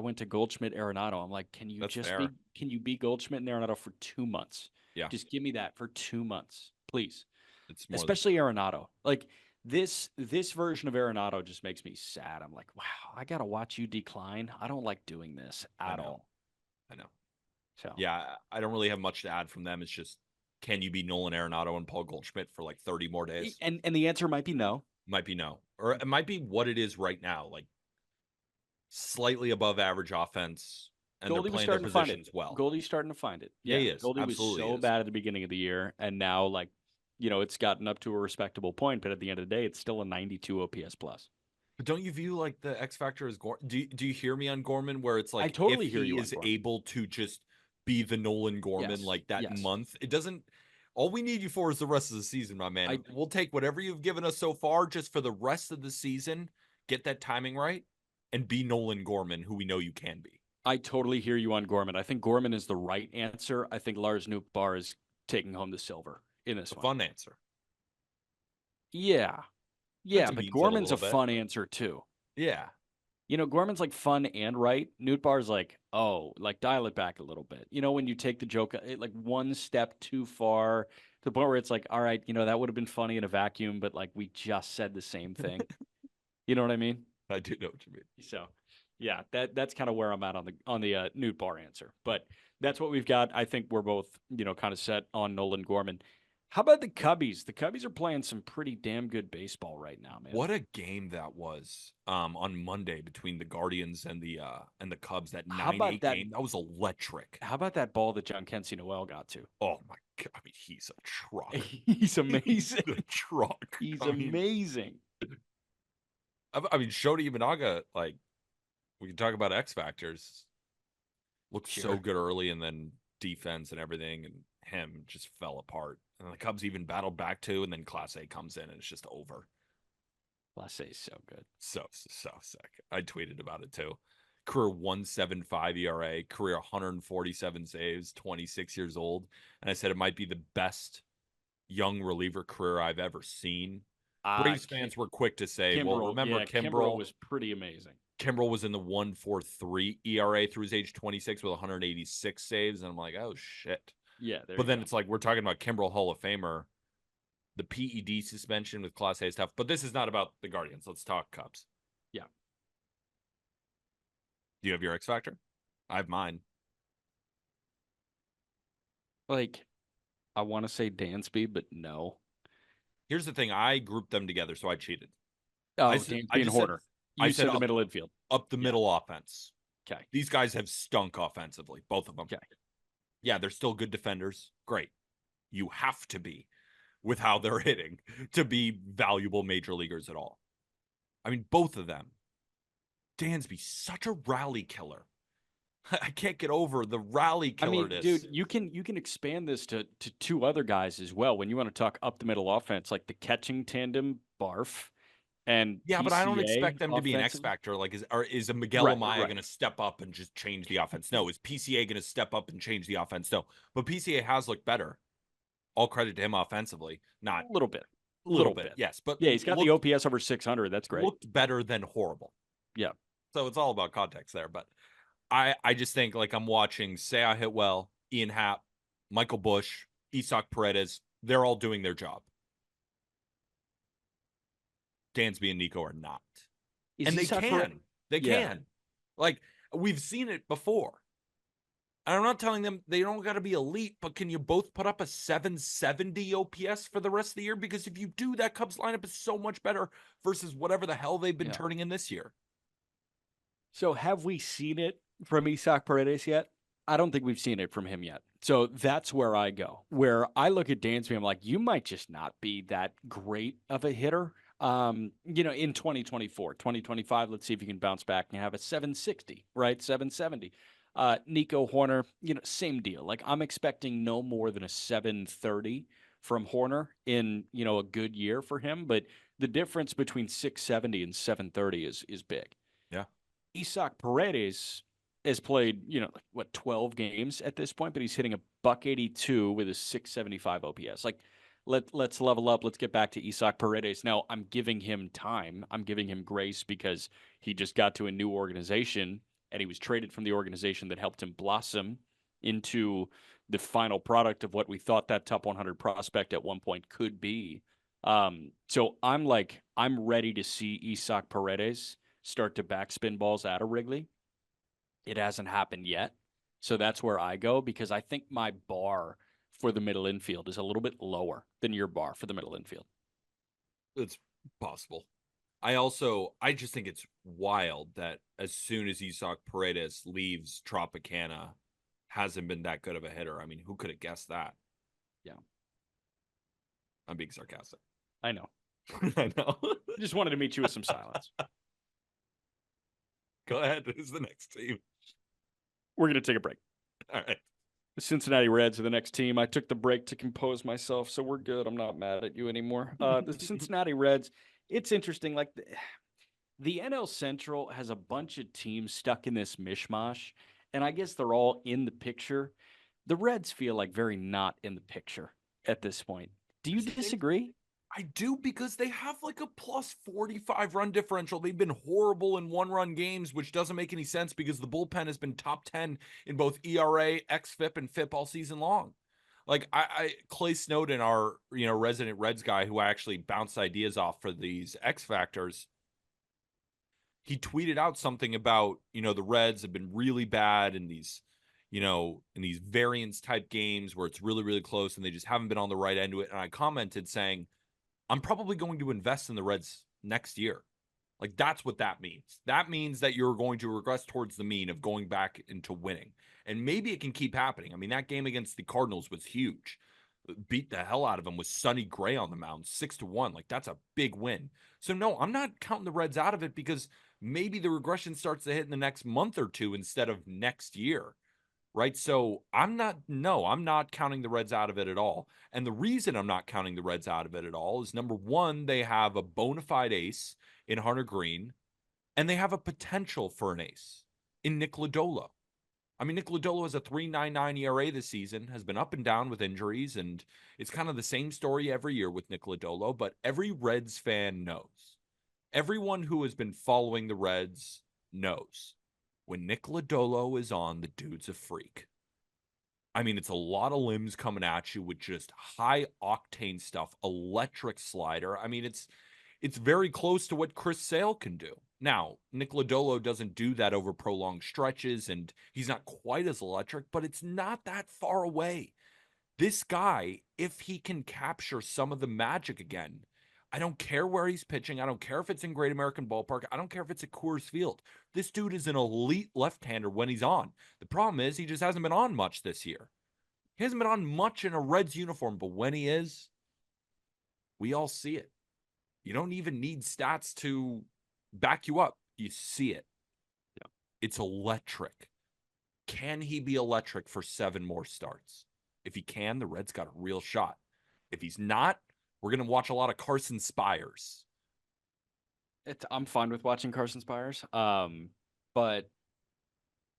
Arenado. I'm like, can you
That's
just
fair.
can you be Goldschmidt and Arenado for 2 months?
Yeah,
Just give me that for 2 months, please.
it's more than
Especially Arenado. Like, this version of Arenado just makes me sad. I'm like, wow, I gotta watch you decline. I don't like doing this
I
at
know.
all.
I know.
So
Yeah, I don't really have much to add from them. It's just, can you be Nolan Arenado and Paul Goldschmidt for like 30 more days?
and the answer might be no.
Might be no. Or it might be what it is right now, like slightly above average offense, and they're
Goldie was
playing their
starting to find it.
positions well.
Goldie's starting to find it.
Yeah,
Yeah,
he is.
Goldie was
Absolutely
so
is.
bad at the beginning of the year, and now, like, it's gotten up to a respectable point. But at the end of the day, it's still a 92 OPS plus.
But don't you view like the X factor as Gorman? Do you hear me on Gorman where it's like,
I totally
if
hear
he
you on
is
Gorman.
able to just be the Nolan Gorman
Yes,
like that
yes.
month, it doesn't. All we need you for is the rest of the season, my man.
I-
We'll take whatever you've given us so far just for the rest of the season. Get that timing right and be Nolan Gorman, who we know you can be.
I totally hear you on Gorman. I think Gorman is the right answer. I think Lars Nootbaar is taking home the silver in this
It's a
one.
fun answer.
Yeah,
Puts
but
beans in a
Gorman's a
little bit.
fun answer too.
Yeah.
Gorman's like fun and right. Nootbaar's like, oh, like dial it back a little bit. When you take the joke like one step too far to the point where it's like, all right, that would have been funny in a vacuum, but like we just said the same thing. You know what I mean?
I do know what you mean.
So, yeah, that's kind of where I'm at on the Nootbaar answer. But that's what we've got. I think we're both kind of set on Nolan Gorman. How about the Cubbies? The Cubbies are playing some pretty damn good baseball right now, man.
What a game that was on Monday between the Guardians and the Cubs. That 9-8 game, that was electric.
How about that ball that John Kensey Noel got to?
Oh my god! I mean, he's a truck.
He's amazing.
He's a truck.
He's amazing.
I mean, Shota Imanaga, like, we can talk about X factors. Looked so good early, and then defense and everything, and him just fell apart. And the Cubs even battled back too, and then Class A comes in, and it's just over.
Class A is so good.
So sick. I tweeted about it too. Career 1.75 ERA, career 147 saves, 26 years old. And I said it might be the best young reliever career I've ever seen. Braves fans were quick to say,
Kimbrel,
well, remember Kimbrel
was pretty amazing.
Kimbrel was in the 1.43 ERA through his age 26 with 186 saves. And I'm like, oh, shit.
Yeah.
But then it's like, we're talking about Kimbrel Hall of Famer, the PED suspension with Class A stuff. But this is not about the Guardians. Let's talk Cubs.
Yeah.
Do you have your X factor? I have mine.
Like, I want to say Dansby, but no.
Here's the thing. I grouped them together, so I cheated.
Oh, Dansby and Horner. You said the middle infield.
Up the middle offense.
Okay.
These guys have stunk offensively, both of them.
Okay.
Yeah, they're still good defenders. Great. You have to be with how they're hitting to be valuable major leaguers at all. I mean, both of them. Dansby, such a rally killer. I can't get over the rally killerness.
Dude, you can expand this to two other guys as well. When you want to talk up the middle offense, like the catching tandem, Barf, and
yeah, but I don't
PCA
expect them to be an X factor. Like, is a Miguel Amaya going to step up and just change the offense? No. Is PCA going to step up and change the offense? No. But PCA has looked better. All credit to him offensively. Not
a little bit.
Yes, but
yeah, he's got the OPS over 600. That's great.
Looked better than horrible.
Yeah.
So it's all about context there. But I just think, like, I'm watching Seiya Hitwell, Ian Happ, Michael Bush, Isak Paredes. They're all doing their job. Dansby and Nico are not. And they can. They can. Like, we've seen it before. And I'm not telling them they don't got to be elite, but can you both put up a 770 OPS for the rest of the year? Because if you do, that Cubs lineup is so much better versus whatever the hell they've been
Yeah.
turning in this year.
So have we seen it from Isaac Paredes yet? I don't think we've seen it from him yet. So that's where I go. Where I look at Dansby, I'm like, you might just not be that great of a hitter. In 2024, 2025, let's see if you can bounce back and have a 760, right? 770. Nico Horner, same deal. Like I'm expecting no more than a 730 from Horner in, a good year for him. But the difference between 670 and 730 is big.
Yeah.
Isaac Paredes has played, 12 games at this point, but he's hitting a buck 82 with a 675 OPS. Like, let's level up. Let's get back to Isaac Paredes. Now, I'm giving him time. I'm giving him grace because he just got to a new organization and he was traded from the organization that helped him blossom into the final product of what we thought that top 100 prospect at one point could be. So I'm ready to see Isaac Paredes start to backspin balls out of Wrigley. It hasn't happened yet. So that's where I go because I think my bar for the middle infield is a little bit lower than your bar for the middle infield.
It's possible. I just think it's wild that as soon as Isaac Paredes leaves Tropicana, hasn't been that good of a hitter. I mean, who could have guessed that?
Yeah.
I'm being sarcastic.
I know.
I know.
Just wanted to meet you with some silence.
Go ahead. Who's the next team?
We're going to take a break.
All right.
The Cincinnati Reds are the next team. I took the break to compose myself, so we're good. I'm not mad at you anymore. The Cincinnati Reds, it's interesting. Like the NL Central has a bunch of teams stuck in this mishmash, and I guess they're all in the picture. The Reds feel like very not in the picture at this point. Do you disagree?
I do because they have like a plus 45 run differential. They've been horrible in 1-run games, which doesn't make any sense because the bullpen has been top 10 in both ERA, xFIP, and FIP all season long. Like Clay Snowden, our resident Reds guy who I actually bounced ideas off for these X factors, he tweeted out something about the Reds have been really bad in these variance type games where it's really, really close and they just haven't been on the right end of it. And I commented saying, I'm probably going to invest in the Reds next year. Like that's what that means. That means that you're going to regress towards the mean of going back into winning. And maybe it can keep happening. I mean, that game against the Cardinals was huge. Beat the hell out of them with Sonny Gray on the mound, 6-1. Like that's a big win. So no, I'm not counting the Reds out of it because maybe the regression starts to hit in the next month or two instead of next year. Right. So I'm not counting the Reds out of it at all. And the reason I'm not counting the Reds out of it at all is number one, they have a bona fide ace in Hunter Green, and they have a potential for an ace in Nick Lodolo. I mean, Nick Lodolo has a 3.99 ERA this season, has been up and down with injuries, and it's kind of the same story every year with Nick Lodolo, but every Reds fan knows. Everyone who has been following the Reds knows. When Nick Lodolo is on, the dude's a freak. I mean, it's a lot of limbs coming at you with just high octane stuff, electric slider. I mean, it's very close to what Chris Sale can do. Now, Nick Lodolo doesn't do that over prolonged stretches, and he's not quite as electric, but it's not that far away. This guy, if he can capture some of the magic again, I don't care where he's pitching. I don't care if it's in Great American Ballpark. I don't care if it's at Coors Field. This dude is an elite left-hander when he's on. The problem is he just hasn't been on much this year. He hasn't been on much in a Reds uniform, but when he is, we all see it. You don't even need stats to back you up. You see it.
Yeah.
It's electric. Can he be electric for 7 more starts? If he can, the Reds got a real shot. If he's not, we're going to watch a lot of Carson Spires.
I'm fine with watching Carson Spires, but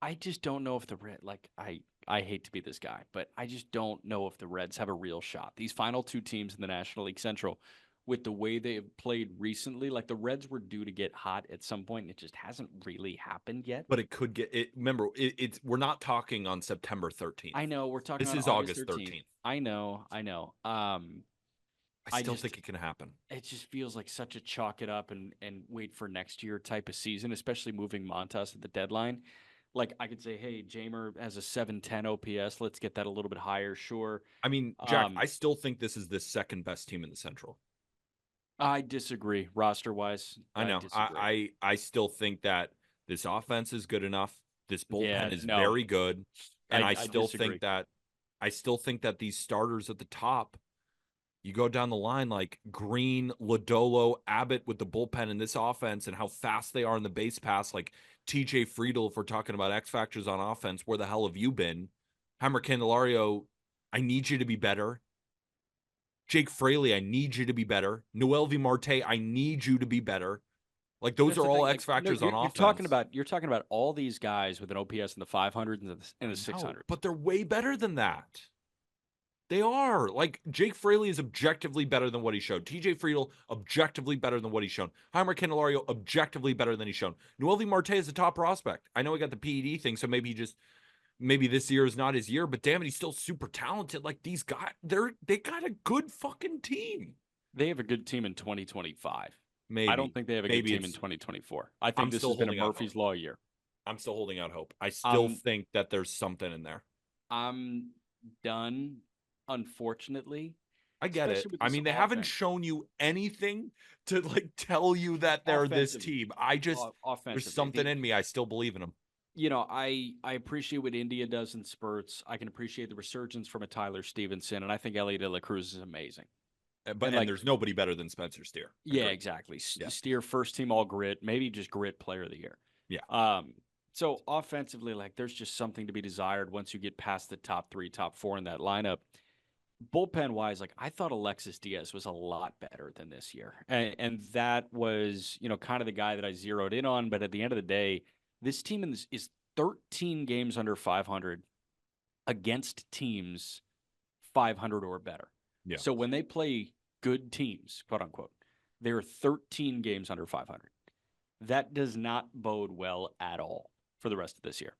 I just don't know if the Red I hate to be this guy, but I just don't know if the Reds have a real shot. These final 2 teams in the National League Central, with the way they have played recently, like the Reds were due to get hot at some point, and it just hasn't really happened yet.
But it could get it. Remember, it's we're not talking on September 13th.
I know we're talking.
This
on
is August 13th.
13th. I know.
I still think it can happen.
It just feels like such a chalk it up and wait for next year type of season, especially moving Montas at the deadline. Like I could say, hey, Jamer has a 710 OPS. Let's get that a little bit higher. Sure.
I mean, Jack, I still think this is the second best team in the Central.
I disagree roster wise.
I
I
know.
disagree.
I still think that this offense is good enough. This
Yeah,
bullpen is
no,
very good. And
I disagree.
I still think that these starters at the top, you go down the line like Green, Lodolo, Abbott with the bullpen in this offense and how fast they are in the base pass. Like TJ Friedel, if we're talking about X factors on offense, where the hell have you been? Hammer Candelario, I need you to be better. Jake Fraley, I need you to be better. Noelvi Marte, I need you to be better. Like those
That's
are
the
all
thing.
X
Like, no,
factors on
you're talking
offense.
about all these guys with an OPS in the 500s and
I
the
know,
600s.
but they're way better than that. They are. Like Jake Fraley is objectively better than what he showed. TJ Friedel, objectively better than what he's shown. Heimer Candelario, objectively better than he's shown. Noelvi Marte is a top prospect. I know he got the PED thing, so maybe this year is not his year, but damn it, he's still super talented. Like these guys, they got a good fucking team.
They have a good team in 2025. I don't
Maybe.
think they have a good
Maybe
team in
it's
2024. I think
I'm
this
still
has been a
holding out hope.
Murphy's Law year.
I'm still holding out hope. I still
Um,
think that there's something in there.
I'm done, unfortunately,
I get it.
especially with
I
this
mean, they haven't
offense.
shown you anything to like tell you that they're this
Offensively,
team. There's
offensively,
something in me. I still believe in them.
I appreciate what India does in spurts. I can appreciate the resurgence from a Tyler Stevenson, and I think Elliot De La Cruz is amazing.
But
And
and
like,
there's nobody better than Spencer Steer.
yeah,
Agreed.
exactly.
Yeah.
Steer first team all grit, maybe just grit player of the year.
Yeah.
So offensively, like there's just something to be desired once you get past the top three, top four in that lineup. Bullpen wise, like I thought Alexis Diaz was a lot better than this year. And that was, kind of the guy that I zeroed in on. But at the end of the day, this team is 13 games under 500 against teams 500 or better.
Yeah.
So when they play good teams, quote unquote, they're 13 games under 500. That does not bode well at all for the rest of this year.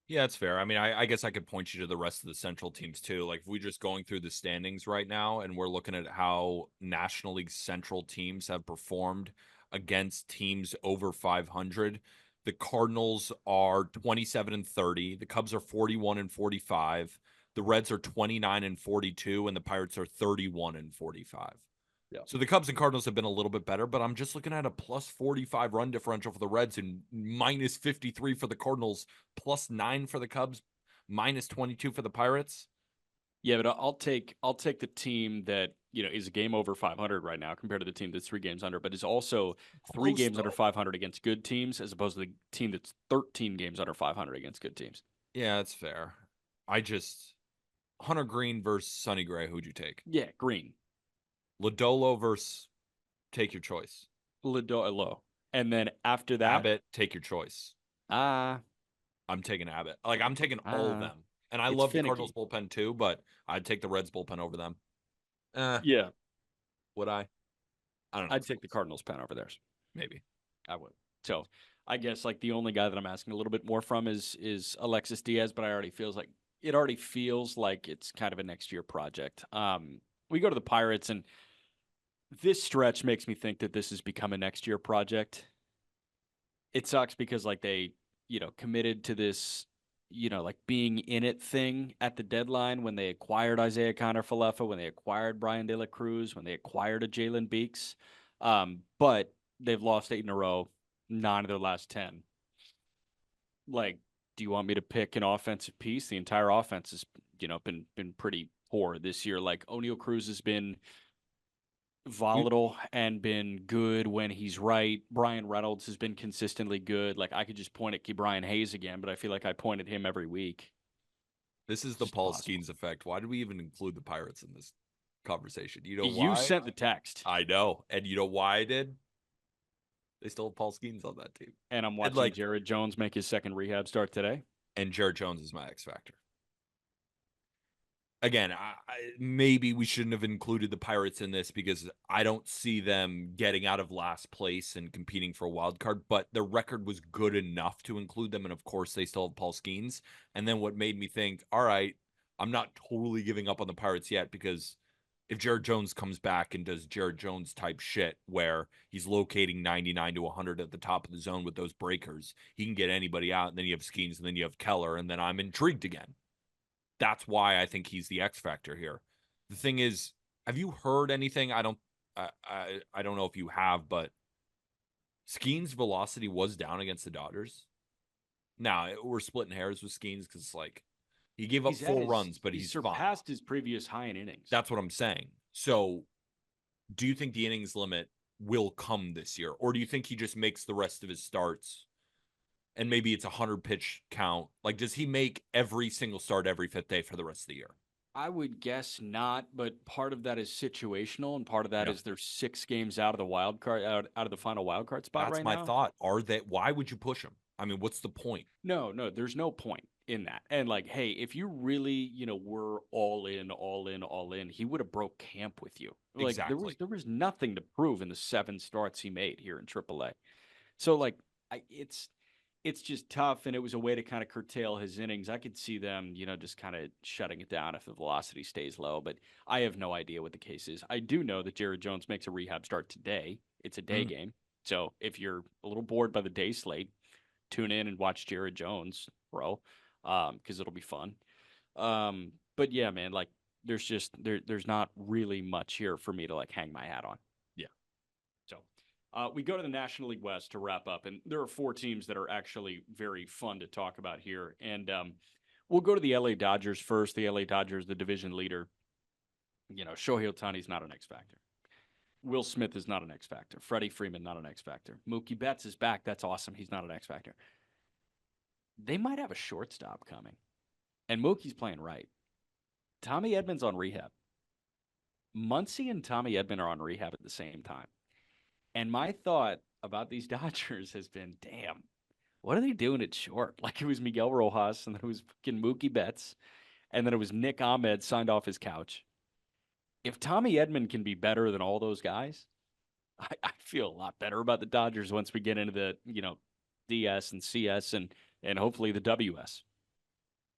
Yeah, it's fair. I mean, I guess I could point you to the rest of the Central teams too. Like if we just going through the standings right now and we're looking at how National League Central teams have performed against teams over 500, the Cardinals are 27 and 30, the Cubs are 41 and 45, the Reds are 29 and 42, and the Pirates are 31 and 45.
Yeah.
So the Cubs and Cardinals have been a little bit better, but I'm just looking at a plus 45 run differential for the Reds and minus 53 for the Cardinals, plus 9 for the Cubs, minus 22 for the Pirates.
Yeah, but I'll take the team that, is a game over 500 right now compared to the team that's 3 games under, but is also 3 games under 500 against good teams as opposed to the team that's 13 games under 500 against good teams.
Yeah, that's fair. Hunter Green versus Sonny Gray, who'd you take?
Yeah, Green.
Lodolo versus take your choice.
Lodolo. And then after that,
Abbott, take your choice. I'm taking Abbott. Like I'm taking all of them. And I love
finicky.
the Cardinals bullpen too, but I'd take the Reds bullpen over them.
Yeah.
Would I? I don't know.
I'd take the Cardinals pen over theirs.
Maybe.
I would. So I guess like the only guy that I'm asking a little bit more from is Alexis Diaz, but it already feels like it's kind of a next year project. We go to the Pirates, and this stretch makes me think that this has become a next year project. It sucks because like they, committed to this, like being in it thing at the deadline when they acquired Isaiah Kiner-Falefa, when they acquired Brian De La Cruz, when they acquired a Jalen Beeks. But they've lost 8 in a row, 9 of their last 10. Like, do you want me to pick an offensive piece? The entire offense has, been pretty poor this year. Like O'Neal Cruz has been volatile and been good when he's right. Brian Reynolds has been consistently good. Like I could just point at Brian Hayes again, but I feel like I point at him every week.
This is the Paul Skeens effect. Why did we even include the Pirates in this conversation? You know
You
why?
sent the text.
I know. And you know why I did? They still have Paul Skeens on that team.
And I'm watching Jared Jones make his second rehab start today.
And Jared Jones is my X factor. Again, maybe we shouldn't have included the Pirates in this because I don't see them getting out of last place and competing for a wild card, but their record was good enough to include them. And of course, they still have Paul Skeens. And then what made me think, all right, I'm not totally giving up on the Pirates yet because if Jared Jones comes back and does Jared Jones type shit where he's locating 99 to 100 at the top of the zone with those breakers, he can get anybody out. And then you have Skeens, and then you have Keller, and then I'm intrigued again. That's why I think he's the X factor here. The thing is, have you heard anything? I don't know if you have, but Skeens' velocity was down against the Dodgers. Now we're splitting hairs with Skeens because like he gave up 4 runs, but he's
surpassed
fine.
his previous high in innings.
That's what I'm saying. So, do you think the innings limit will come this year, or do you think he just makes the rest of his starts? And maybe it's 100 pitch count. Like, does he make every single start every 5th day for the rest of the year?
I would guess not, but part of that is situational, and part of that is there's 6 games out of the wild card, out of the final wild card spot
That's
right
my
now.
thought. Why would you push him? I mean, what's the point?
No, there's no point in that. And like, hey, if you really, were all in, he would have broke camp with you. Like
Exactly.
there was nothing to prove in the 7 starts he made here in AAA. So like, it's just tough, and it was a way to kind of curtail his innings. I could see them, just kind of shutting it down if the velocity stays low, but I have no idea what the case is. I do know that Jared Jones makes a rehab start today. It's a day game. So if you're a little bored by the day slate, tune in and watch Jared Jones, bro, because it'll be fun. But yeah, man, like there's not really much here for me to like hang my hat on.
Yeah.
So we go to the National League West to wrap up, and there are 4 teams that are actually very fun to talk about here. And we'll go to the LA Dodgers first. The LA Dodgers, the division leader. Shohei Ohtani's not an X factor. Will Smith is not an X factor. Freddie Freeman, not an X factor. Mookie Betts is back. That's awesome. He's not an X factor. They might have a shortstop coming. And Mookie's playing right. Tommy Edman's on rehab. Muncy and Tommy Edman are on rehab at the same time. And my thought about these Dodgers has been, damn, what are they doing at short? Like it was Miguel Rojas, and then it was fucking Mookie Betts, and then it was Nick Ahmed signed off his couch. If Tommy Edman can be better than all those guys, I feel a lot better about the Dodgers once we get into the, DS and CS and hopefully the WS.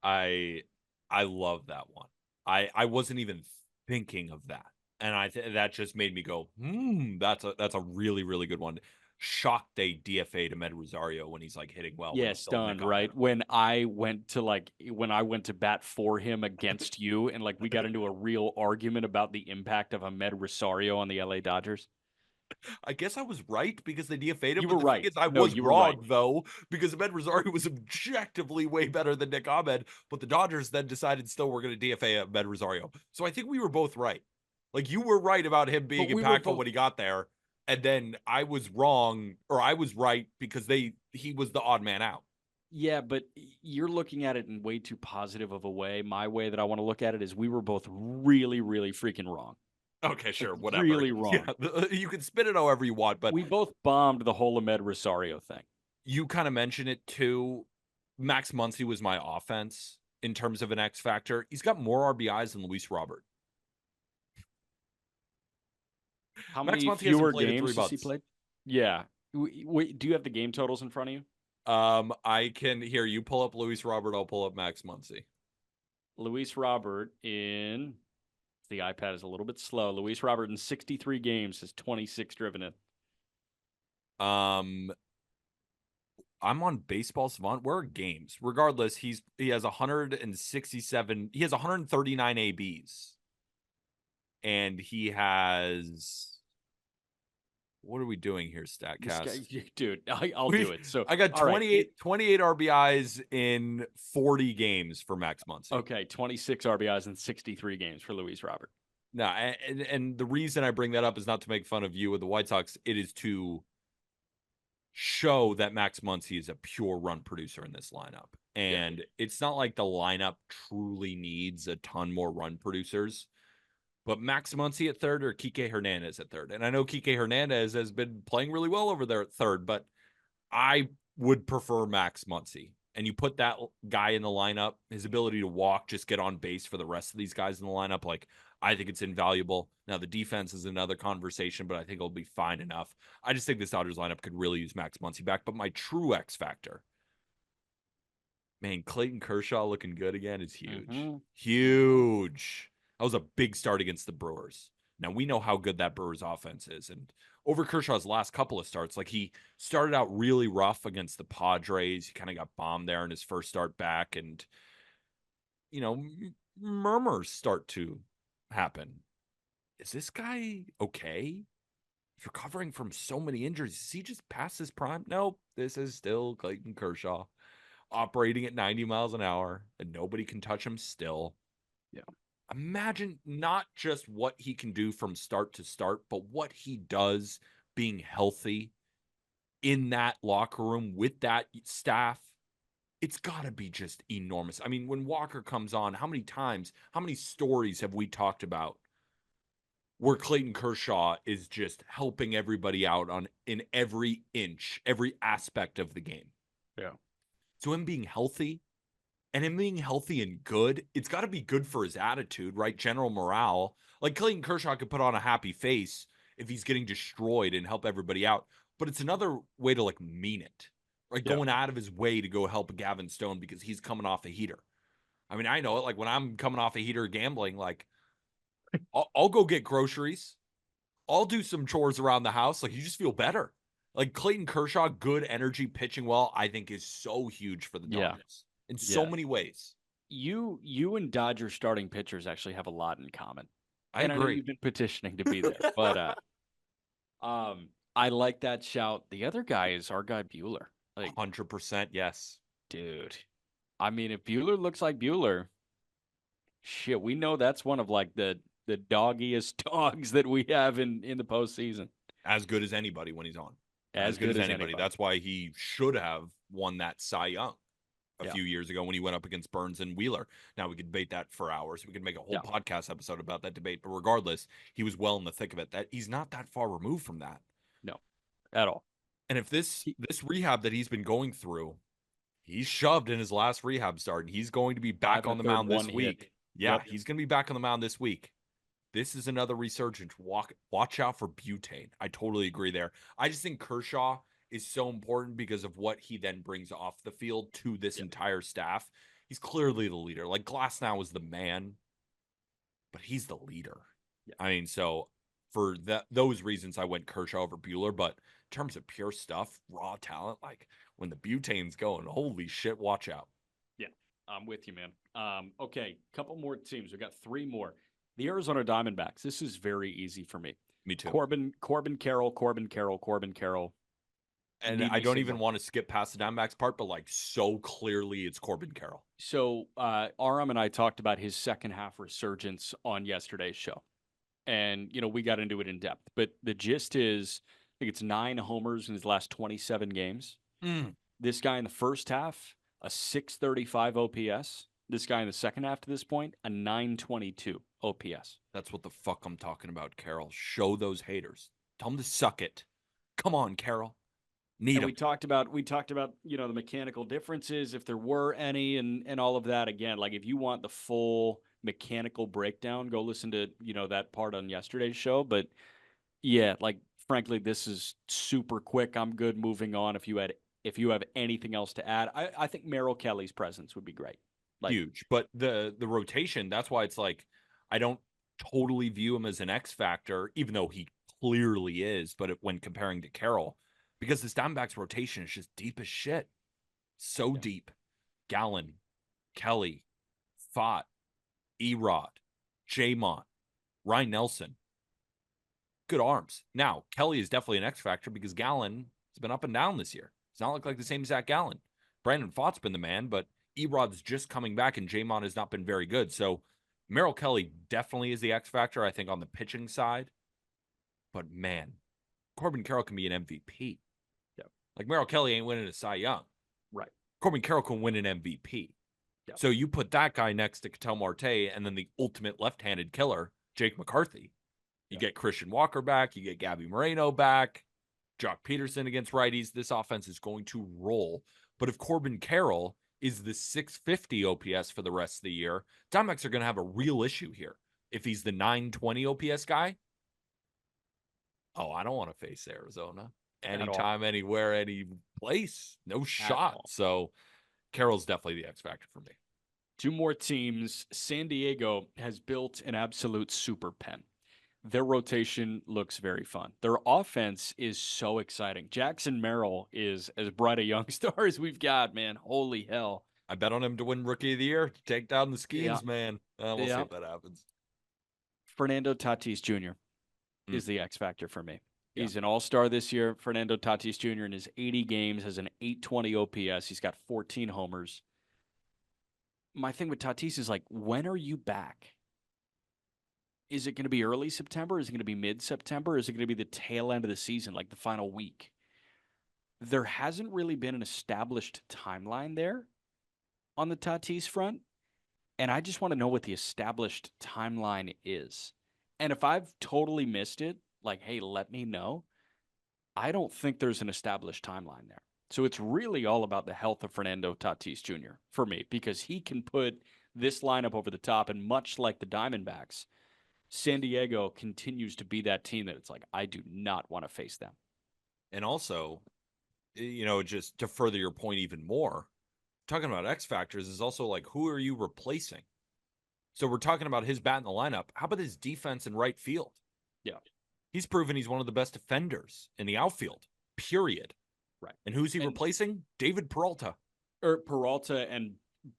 I love that one. I wasn't even thinking of that. And that just made me go, that's a really, really good one. Shocked they DFA'd Ahmed Rosario when he's like hitting well.
Yeah, stunned, right? When I went to bat for him against you, and like we got into a real argument about the impact of Ahmed Rosario on the LA Dodgers.
I guess I was right because they DFA'd him.
You were right.
Thing is, I was wrong though, because Ahmed Rosario was objectively way better than Nick Ahmed, but the Dodgers then decided still we're going to DFA Ahmed Rosario. So I think we were both right. Like you were right about him being impactful when he got there, and then I was wrong, or I was right because he was the odd man out.
Yeah, but you're looking at it in way too positive of a way. My way that I want to look at it is we were both really, really freaking wrong.
Okay, sure,
like,
whatever.
Really wrong.
Yeah, you can spin it however you want, but
we both bombed the whole Ahmed Rosario thing.
You kind of mentioned it too. Max Muncy was my offense in terms of an X factor. He's got more RBIs than Luis Robert.
How many fewer games has he played? Yeah. Wait, do you have the game totals in front of you?
I can hear you pull up Luis Robert. I'll pull up Max Muncy.
Luis Robert in the iPad is a little bit slow. Luis Robert in 63 games has 26 driven in.
I'm on Baseball Savant. Where are games? Regardless, he has 167. He has 139 ABs, and he has. What are we doing here, StatCast?
Dude, I'll do it. So
I got 28 RBIs in 40 games for Max Muncy.
Okay, 26 RBIs in 63 games for Luis Robert.
No, and the reason I bring that up is not to make fun of you with the White Sox. It is to show that Max Muncy is a pure run producer in this lineup. And it's not like the lineup truly needs a ton more run producers. But Max Muncy at third or Kike Hernandez at third. And I know Kike Hernandez has been playing really well over there at third, but I would prefer Max Muncy. And you put that guy in the lineup, his ability to walk, just get on base for the rest of these guys in the lineup, like I think it's invaluable. Now the defense is another conversation, but I think it'll be fine enough. I just think this Dodgers lineup could really use Max Muncy back. But my true X factor, man, Clayton Kershaw looking good again is huge. Huge. That was a big start against the Brewers. Now we know how good that Brewers offense is. And over Kershaw's last couple of starts, like he started out really rough against the Padres. He kind of got bombed there in his first start back. And, you know, murmurs start to happen. Is this guy okay? He's recovering from so many injuries. Is he just past his prime? Nope. This is still Clayton Kershaw operating at 90 miles an hour, and nobody can touch him still.
Yeah.
Imagine not just what he can do from start to start, but what he does being healthy in that locker room with that staff. It's got to be just enormous. I mean, when Walker comes on, how many times, how many stories have we talked about where Clayton Kershaw is just helping everybody out on in every inch, every aspect of the game?
Yeah.
So him being healthy and him being healthy and good, it's got to be good for his attitude, right? General morale. Like Clayton Kershaw could put on a happy face if he's getting destroyed and help everybody out. But it's another way to like mean it, right?
Yeah.
Going out of his way to go help Gavin Stone because he's coming off a heater. I mean, I know it. Like when I'm coming off a heater gambling, like I'll go get groceries. I'll do some chores around the house. Like you just feel better. Like Clayton Kershaw, good energy, pitching well, I think is so huge for the
Yeah.
Dodgers in so
Yeah.
many ways.
You and Dodger starting pitchers actually have a lot in common.
I
And I know
agree.
you've been petitioning to be there, but I like that shout. The other guy is our guy Bueller. Like,
100% yes.
dude. I mean, if Bueller looks like Bueller, shit, we know that's one of like the doggiest dogs that we have in the postseason.
As good as anybody when he's on.
As good as anybody.
That's why he should have won that Cy Young a
Yeah.
few years ago when he went up against Burns and Wheeler. Now we could debate that for hours. We could make a whole podcast episode about that debate. But regardless, he was well in the thick of it. That he's not that far removed from that.
No, at all.
And if this rehab that he's been going through, he's shoved in his last rehab start, and he's going to be back on the mound this week. Yeah, he's going to be back on the mound this week. This is another resurgence. Watch out for butane. I totally agree there. I just think Kershaw is so important because of what he then brings off the field to this entire staff. He's clearly the leader. Like Glasnow is the man, but he's the leader. Yeah. I mean, so for those reasons, I went Kershaw over Bueller. But in terms of pure stuff, raw talent, like when the butane's going, holy shit, watch out.
Yeah, I'm with you, man. Okay, couple more teams. We got three more. The Arizona Diamondbacks. This is very easy for me.
Me too.
Corbin Carroll.
And I don't even want to skip past the Diamondbacks part, but like so clearly it's Corbin Carroll.
So Aram and I talked about his second half resurgence on yesterday's show. And, you know, we got into it in depth. But the gist is, I think it's 9 homers in his last 27 games. This guy in the first half, a 635 OPS. This guy in the second half to this point, a 922 OPS.
That's what the fuck I'm talking about, Carroll. Show those haters. Tell them to suck it. Come on, Carroll. Need them.
We talked about, you know, the mechanical differences, if there were any, and all of that. Again, like if you want the full mechanical breakdown, go listen to, you know, that part on yesterday's show. But yeah, like frankly, this is super quick. I'm good moving on. If you have anything else to add, I think Merrill Kelly's presence would be great. Like,
huge. But the rotation, that's why it's like I don't totally view him as an X factor, even though he clearly is. But when comparing to Carroll, because this Diamondbacks rotation is just deep as shit, so deep. Gallen, Kelly, Fott, Erod, Jamont, Ryan Nelson, good arms. Now Kelly is definitely an X factor because Gallen has been up and down this year. It's not like the same Zach Gallen. Brandon Fott's been the man, but Erod's just coming back, and Jamont has not been very good. So Merrill Kelly definitely is the X factor, I think, on the pitching side. But man, Corbin Carroll can be an MVP.
Yep.
Like Merrill Kelly ain't winning a Cy Young.
Right.
Corbin Carroll can win an MVP. Yep. So you put that guy next to Ketel Marte and then the ultimate left-handed killer, Jake McCarthy. You get Christian Walker back. You get Gabby Moreno back. Jock Peterson against righties. This offense is going to roll. But if Corbin Carroll is the 650 OPS for the rest of the year, Diamondbacks are going to have a real issue here. If he's the 920 OPS guy, I don't want to face Arizona. Anytime, anywhere, any place. No shot. So Carroll's definitely the X factor for me.
Two more teams. San Diego has built an absolute super pen. Their rotation looks very fun. Their offense is so exciting. Jackson Merrill is as bright a young star as we've got, man. Holy hell.
I bet on him to win Rookie of the Year, to take down the
Yeah.
schemes, man. We'll see
Yeah.
if that happens.
Fernando Tatis Jr.
Mm,
is the X factor for me.
yeah.
He's an all-star this year. Fernando Tatis Jr. in his 80 games has an 820 OPS. He's got 14 homers. My thing with Tatis is like, when are you back? Is it going to be early September? Is it going to be mid-September? Is it going to be the tail end of the season, like the final week? There hasn't really been an established timeline there on the Tatis front. And I just want to know what the established timeline is. And if I've totally missed it, like, hey, let me know. I don't think there's an established timeline there. So it's really all about the health of Fernando Tatis Jr. for me, because he can put this lineup over the top. And much like the Diamondbacks, San Diego continues to be that team that it's like, I do not want to face them.
And also, just to further your point even more, talking about X factors is also like, who are you replacing? So we're talking about his bat in the lineup. How about his defense in right field?
Yeah.
He's proven he's one of the best defenders in the outfield, period.
Right.
And who's he replacing? David Peralta.
Or Peralta and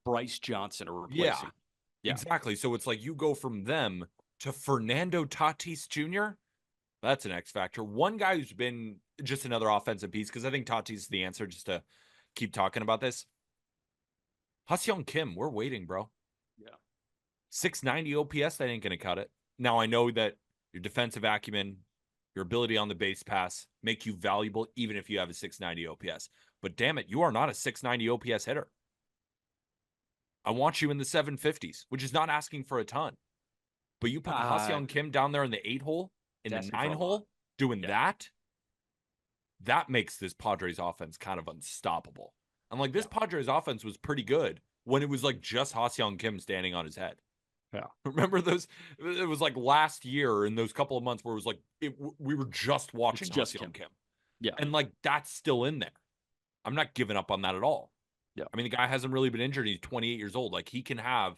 Bryce Johnson are replacing.
Yeah, exactly. So it's like you go from them to Fernando Tatis Jr. That's an X factor. One guy who's been just another offensive piece, because I think Tatis is the answer, just to keep talking about this. Ha-Seong Kim, we're waiting, bro.
Yeah.
690 OPS, that ain't going to cut it. Now, I know that your defensive acumen, your ability on the base pass make you valuable even if you have a 690 OPS. But damn it, you are not a 690 OPS hitter. I want you in the 750s, which is not asking for a ton. But you put Ha-Seong Kim down there in the 8-hole, in the 9-hole, doing that makes this Padres offense kind of unstoppable. I'm like, this Padres offense was pretty good when it was like just Ha-Seong Kim standing on his head.
Yeah.
Remember those? It was like last year in those couple of months where it was like we were just watching Ha-Seong Kim.
Yeah.
And like that's still in there. I'm not giving up on that at all.
Yeah.
I mean, the guy hasn't really been injured. He's 28 years old. Like he can have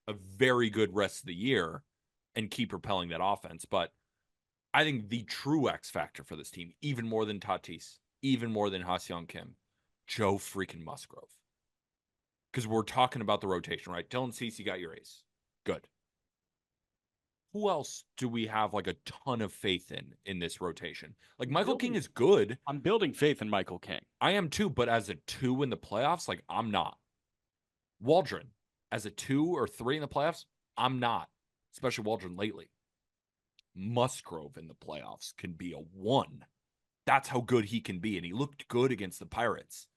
a very good rest of the year and keep propelling that offense. But I think the true X factor for this team, even more than Tatis, even more than Ha-Seong Kim, Joe freaking Musgrove. Because we're talking about the rotation, right? Dylan Cease, you got your ace. Good. Who else do we have like a ton of faith in this rotation? Like Michael King is good.
I'm building faith in Michael King.
I am too, but as a 2 in the playoffs, like I'm not. Waldron, as a 2 or 3 in the playoffs, I'm not. Especially Waldron lately. Musgrove in the playoffs can be a 1. That's how good he can be. And he looked good against the Pirates.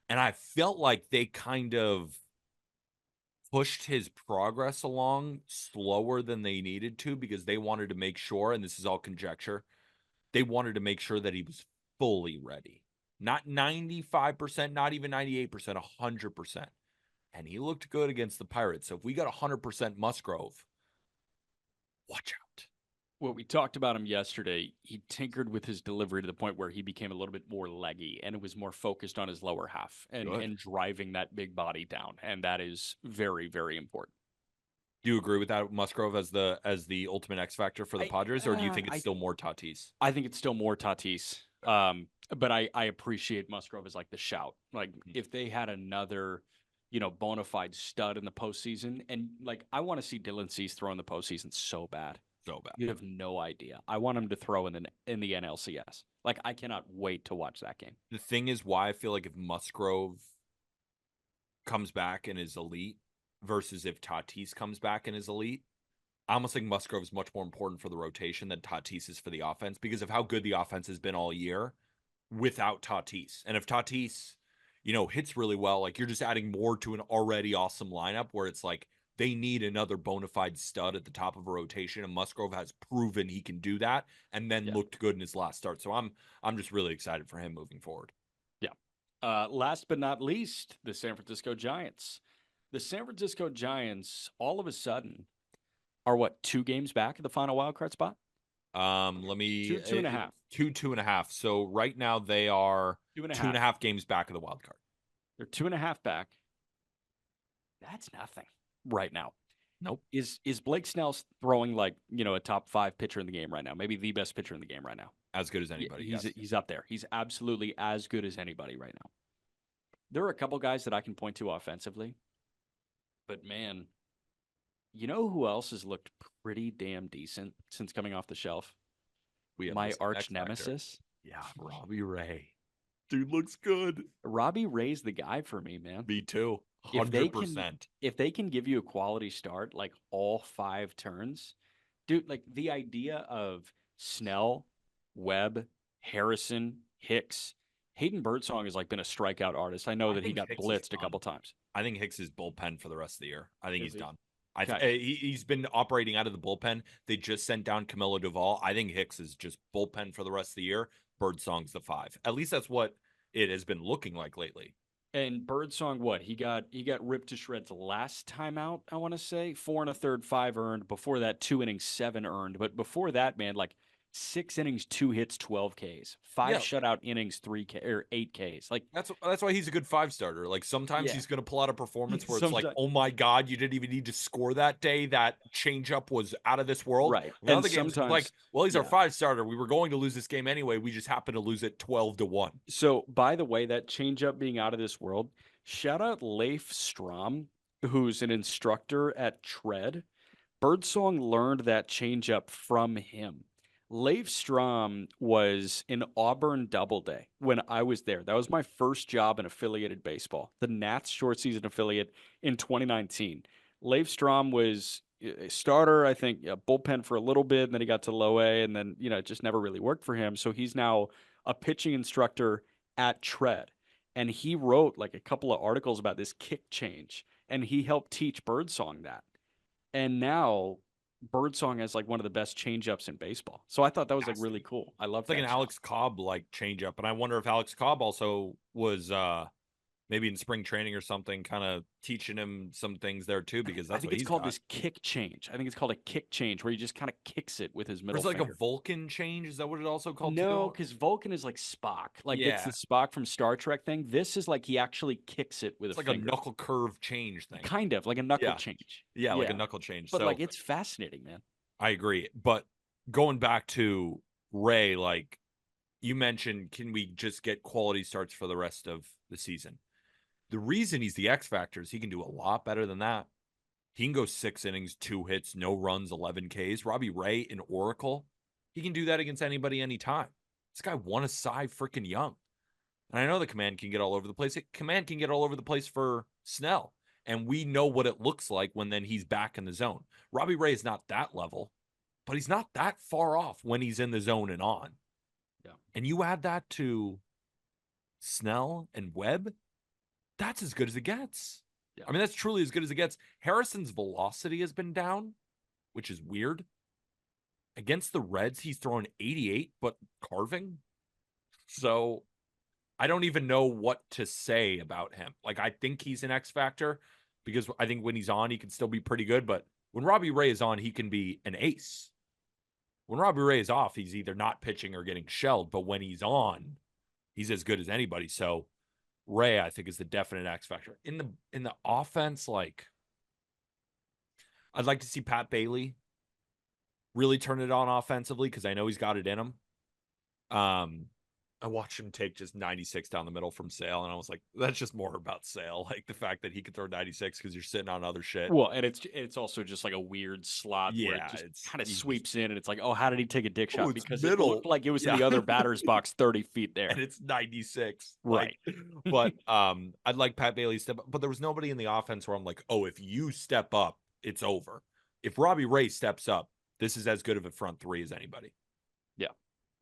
And I felt like they kind of pushed his progress along slower than they needed to because they wanted to make sure, and this is all conjecture, they wanted to make sure that he was fully ready. Not 95%, not even 98%, 100%. And he looked good against the Pirates. So if we got 100% Musgrove, watch out.
Well, we talked about him yesterday. He tinkered with his delivery to the point where he became a little bit more leggy, and it was more focused on his lower half and driving that big body down. And that is very, very important.
Do you agree with that, Musgrove, as the ultimate X factor for the Padres, or do you think it's still more Tatis?
I think it's still more Tatis. But I appreciate Musgrove as like the shout. Like if they had another, bona fide stud in the postseason, and like I want to see Dylan Cease throw in the postseason so bad.
So bad.
You have no idea. I want him to throw in the NLCS. Like I cannot wait to watch that game.
The thing is why I feel like if Musgrove comes back and is elite versus if Tatis comes back and is elite, I almost think Musgrove is much more important for the rotation than Tatis is for the offense because of how good the offense has been all year without Tatis. And if Tatis, hits really well, like you're just adding more to an already awesome lineup where it's like they need another bona fide stud at the top of a rotation, and Musgrove has proven he can do that and then looked good in his last start. So I'm just really excited for him moving forward.
Yeah. Last but not least, the San Francisco Giants. The San Francisco Giants, all of a sudden, are 2 games back at the final wildcard spot?
Let me
2.5.
2.5. So right now they are 2.5 games back of the wild card.
They're 2.5 back. That's nothing right now.
Nope.
Is Blake Snell throwing like, a top 5 pitcher in the game right now? Maybe the best pitcher in the game right now.
As good as anybody,
He's
yes.
he's up there. He's absolutely as good as anybody right now. There are a couple guys that I can point to offensively, but man, you know who else has looked pretty damn decent since coming off the shelf?
We have
My
this
arch
X factor.
nemesis.
Yeah, Robbie Ray. Dude looks good.
Robbie Ray's the guy for me, man.
Me too.
If they
100%.
can give you a quality start like all 5 turns, dude, like the idea of Snell, Webb, Harrison, Hicks, Hayden Birdsong has like been a strikeout artist. I know
I
that he
think
got
Hicks is
blitzed a
done.
couple times.
I think Hicks is bullpen for the rest of the year. I think
Is
he's
he?
done.
Okay.
He's been operating out of the bullpen. They just sent down Camilo Duvall. I think Hicks is just bullpen for the rest of the year. Birdsong's the 5. At least that's what it has been looking like lately.
And Birdsong, what? He got ripped to shreds last time out, I want to say. 4 1/3, 5 earned. Before that, 2 innings, 7 earned. But before that, man, like 6 innings, 2 hits, 12 Ks. 5
Yeah.
shutout innings, 3 K or 8 Ks. Like
That's why he's a good 5 starter. Like sometimes
Yeah.
he's going to pull out a performance where it's like,
Sometimes-
oh my god, you didn't even need to score that day. That changeup was out of this world.
Right.
And
And
the game's like,
sometimes
well, he's our
yeah.
5 starter. We were going to lose this game anyway. We just happened to lose it 12-1.
So, by the way, that changeup being out of this world, shout out Leif Strom, who's an instructor at Tread. Birdsong learned that changeup from him. Leif Strom was in Auburn Doubleday when I was there. That was my first job in affiliated baseball, the Nats short season affiliate in 2019. Leif Strom was a starter, I think, bullpen for a little bit, and then he got to low A, and then it just never really worked for him. So he's now a pitching instructor at Tread, and he wrote like a couple of articles about this kick change, and he helped teach Birdsong that. And now Birdsong has like one of the best changeups in baseball. So I thought that was like really cool. I love
It's like
that
an
stuff.
Alex Cobb like changeup, and I wonder if Alex Cobb also was maybe in spring training or something, kind of teaching him some things there too, because
I
that's
think
what
it's
he's
called
got.
this kick change. I think it's called a kick change where he just kind of kicks it with his
Or
middle
it's like
finger.
a Vulcan change. Is that what it also called
No,
too?
because Vulcan is like Spock. Like it's
Yeah.
the Spock from Star Trek thing. This is like he actually kicks it with
It's
a
like
finger.
a knuckle curve change thing.
Kind of like a knuckle
Yeah.
change.
Yeah, like a knuckle change.
But
So
like it's fascinating, man.
I agree. But going back to Ray, like you mentioned, can we just get quality starts for the rest of the season? The reason he's the X factor is he can do a lot better than that. He can go 6 innings, 2 hits, no runs, 11 Ks. Robbie Ray in Oracle, he can do that against anybody anytime. This guy won a Cy freaking Young. And I know the command can get all over the place. Command can get all over the place for Snell. And we know what it looks like when then he's back in the zone. Robbie Ray is not that level, but he's not that far off when he's in the zone and on.
Yeah.
And you add that to Snell and Webb, that's as good as it gets.
Yeah.
I mean, that's truly as good as it gets. Harrison's velocity has been down, which is weird. Against the Reds, he's throwing 88, but carving. So I don't even know what to say about him. Like, I think he's an X factor because I think when he's on, he can still be pretty good. But when Robbie Ray is on, he can be an ace. When Robbie Ray is off, he's either not pitching or getting shelled. But when he's on, he's as good as anybody. So Ray, I think, is the definite X factor. In the offense, like, I'd like to see Pat Bailey really turn it on offensively because I know he's got it in him. I watched him take just 96 down the middle from Sale, and I was like, that's just more about Sale. Like the fact that he could throw 96 because you're sitting on other shit.
Well, and it's also just like a weird slot where it just kind of sweeps in, and it's like, oh, how did he take a dick shot? Because it looked like it was in the other batter's box 30 feet there.
And it's 96.
Right.
But I'd like Pat Bailey to step up. But there was nobody in the offense where I'm like, oh, if you step up, it's over. If Robbie Ray steps up, this is as good of a front three as anybody.
Yeah,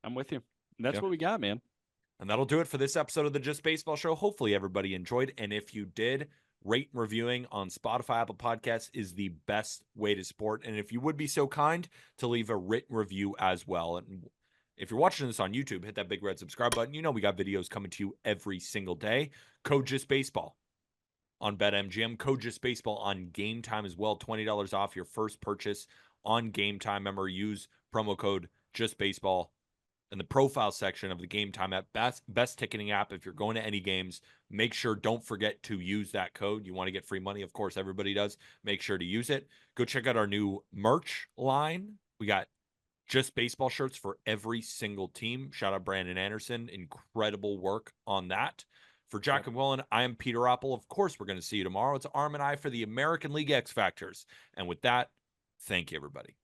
I'm with you. And that's what we got, man.
And that'll do it for this episode of the Just Baseball Show. Hopefully everybody enjoyed. And if you did, rate and reviewing on Spotify, Apple Podcasts is the best way to support. And if you would be so kind to leave a written review as well. And if you're watching this on YouTube, hit that big red subscribe button. You know we got videos coming to you every single day. Code Just Baseball on BetMGM. Code Just Baseball on Game Time as well. $20 off your first purchase on Game Time. Remember, use promo code Just Baseball in the profile section of the Game Time app, best ticketing app. If you're going to any games, make sure, don't forget to use that code. You want to get free money. Of course, everybody does. Make sure to use it. Go check out our new merch line. We got just baseball shirts for every single team. Shout out Brandon Anderson. Incredible work on that. For Jack and Willen, I am Peter Appel. Of course, we're going to see you tomorrow. It's Arm and I for the American League X Factors. And with that, thank you, everybody.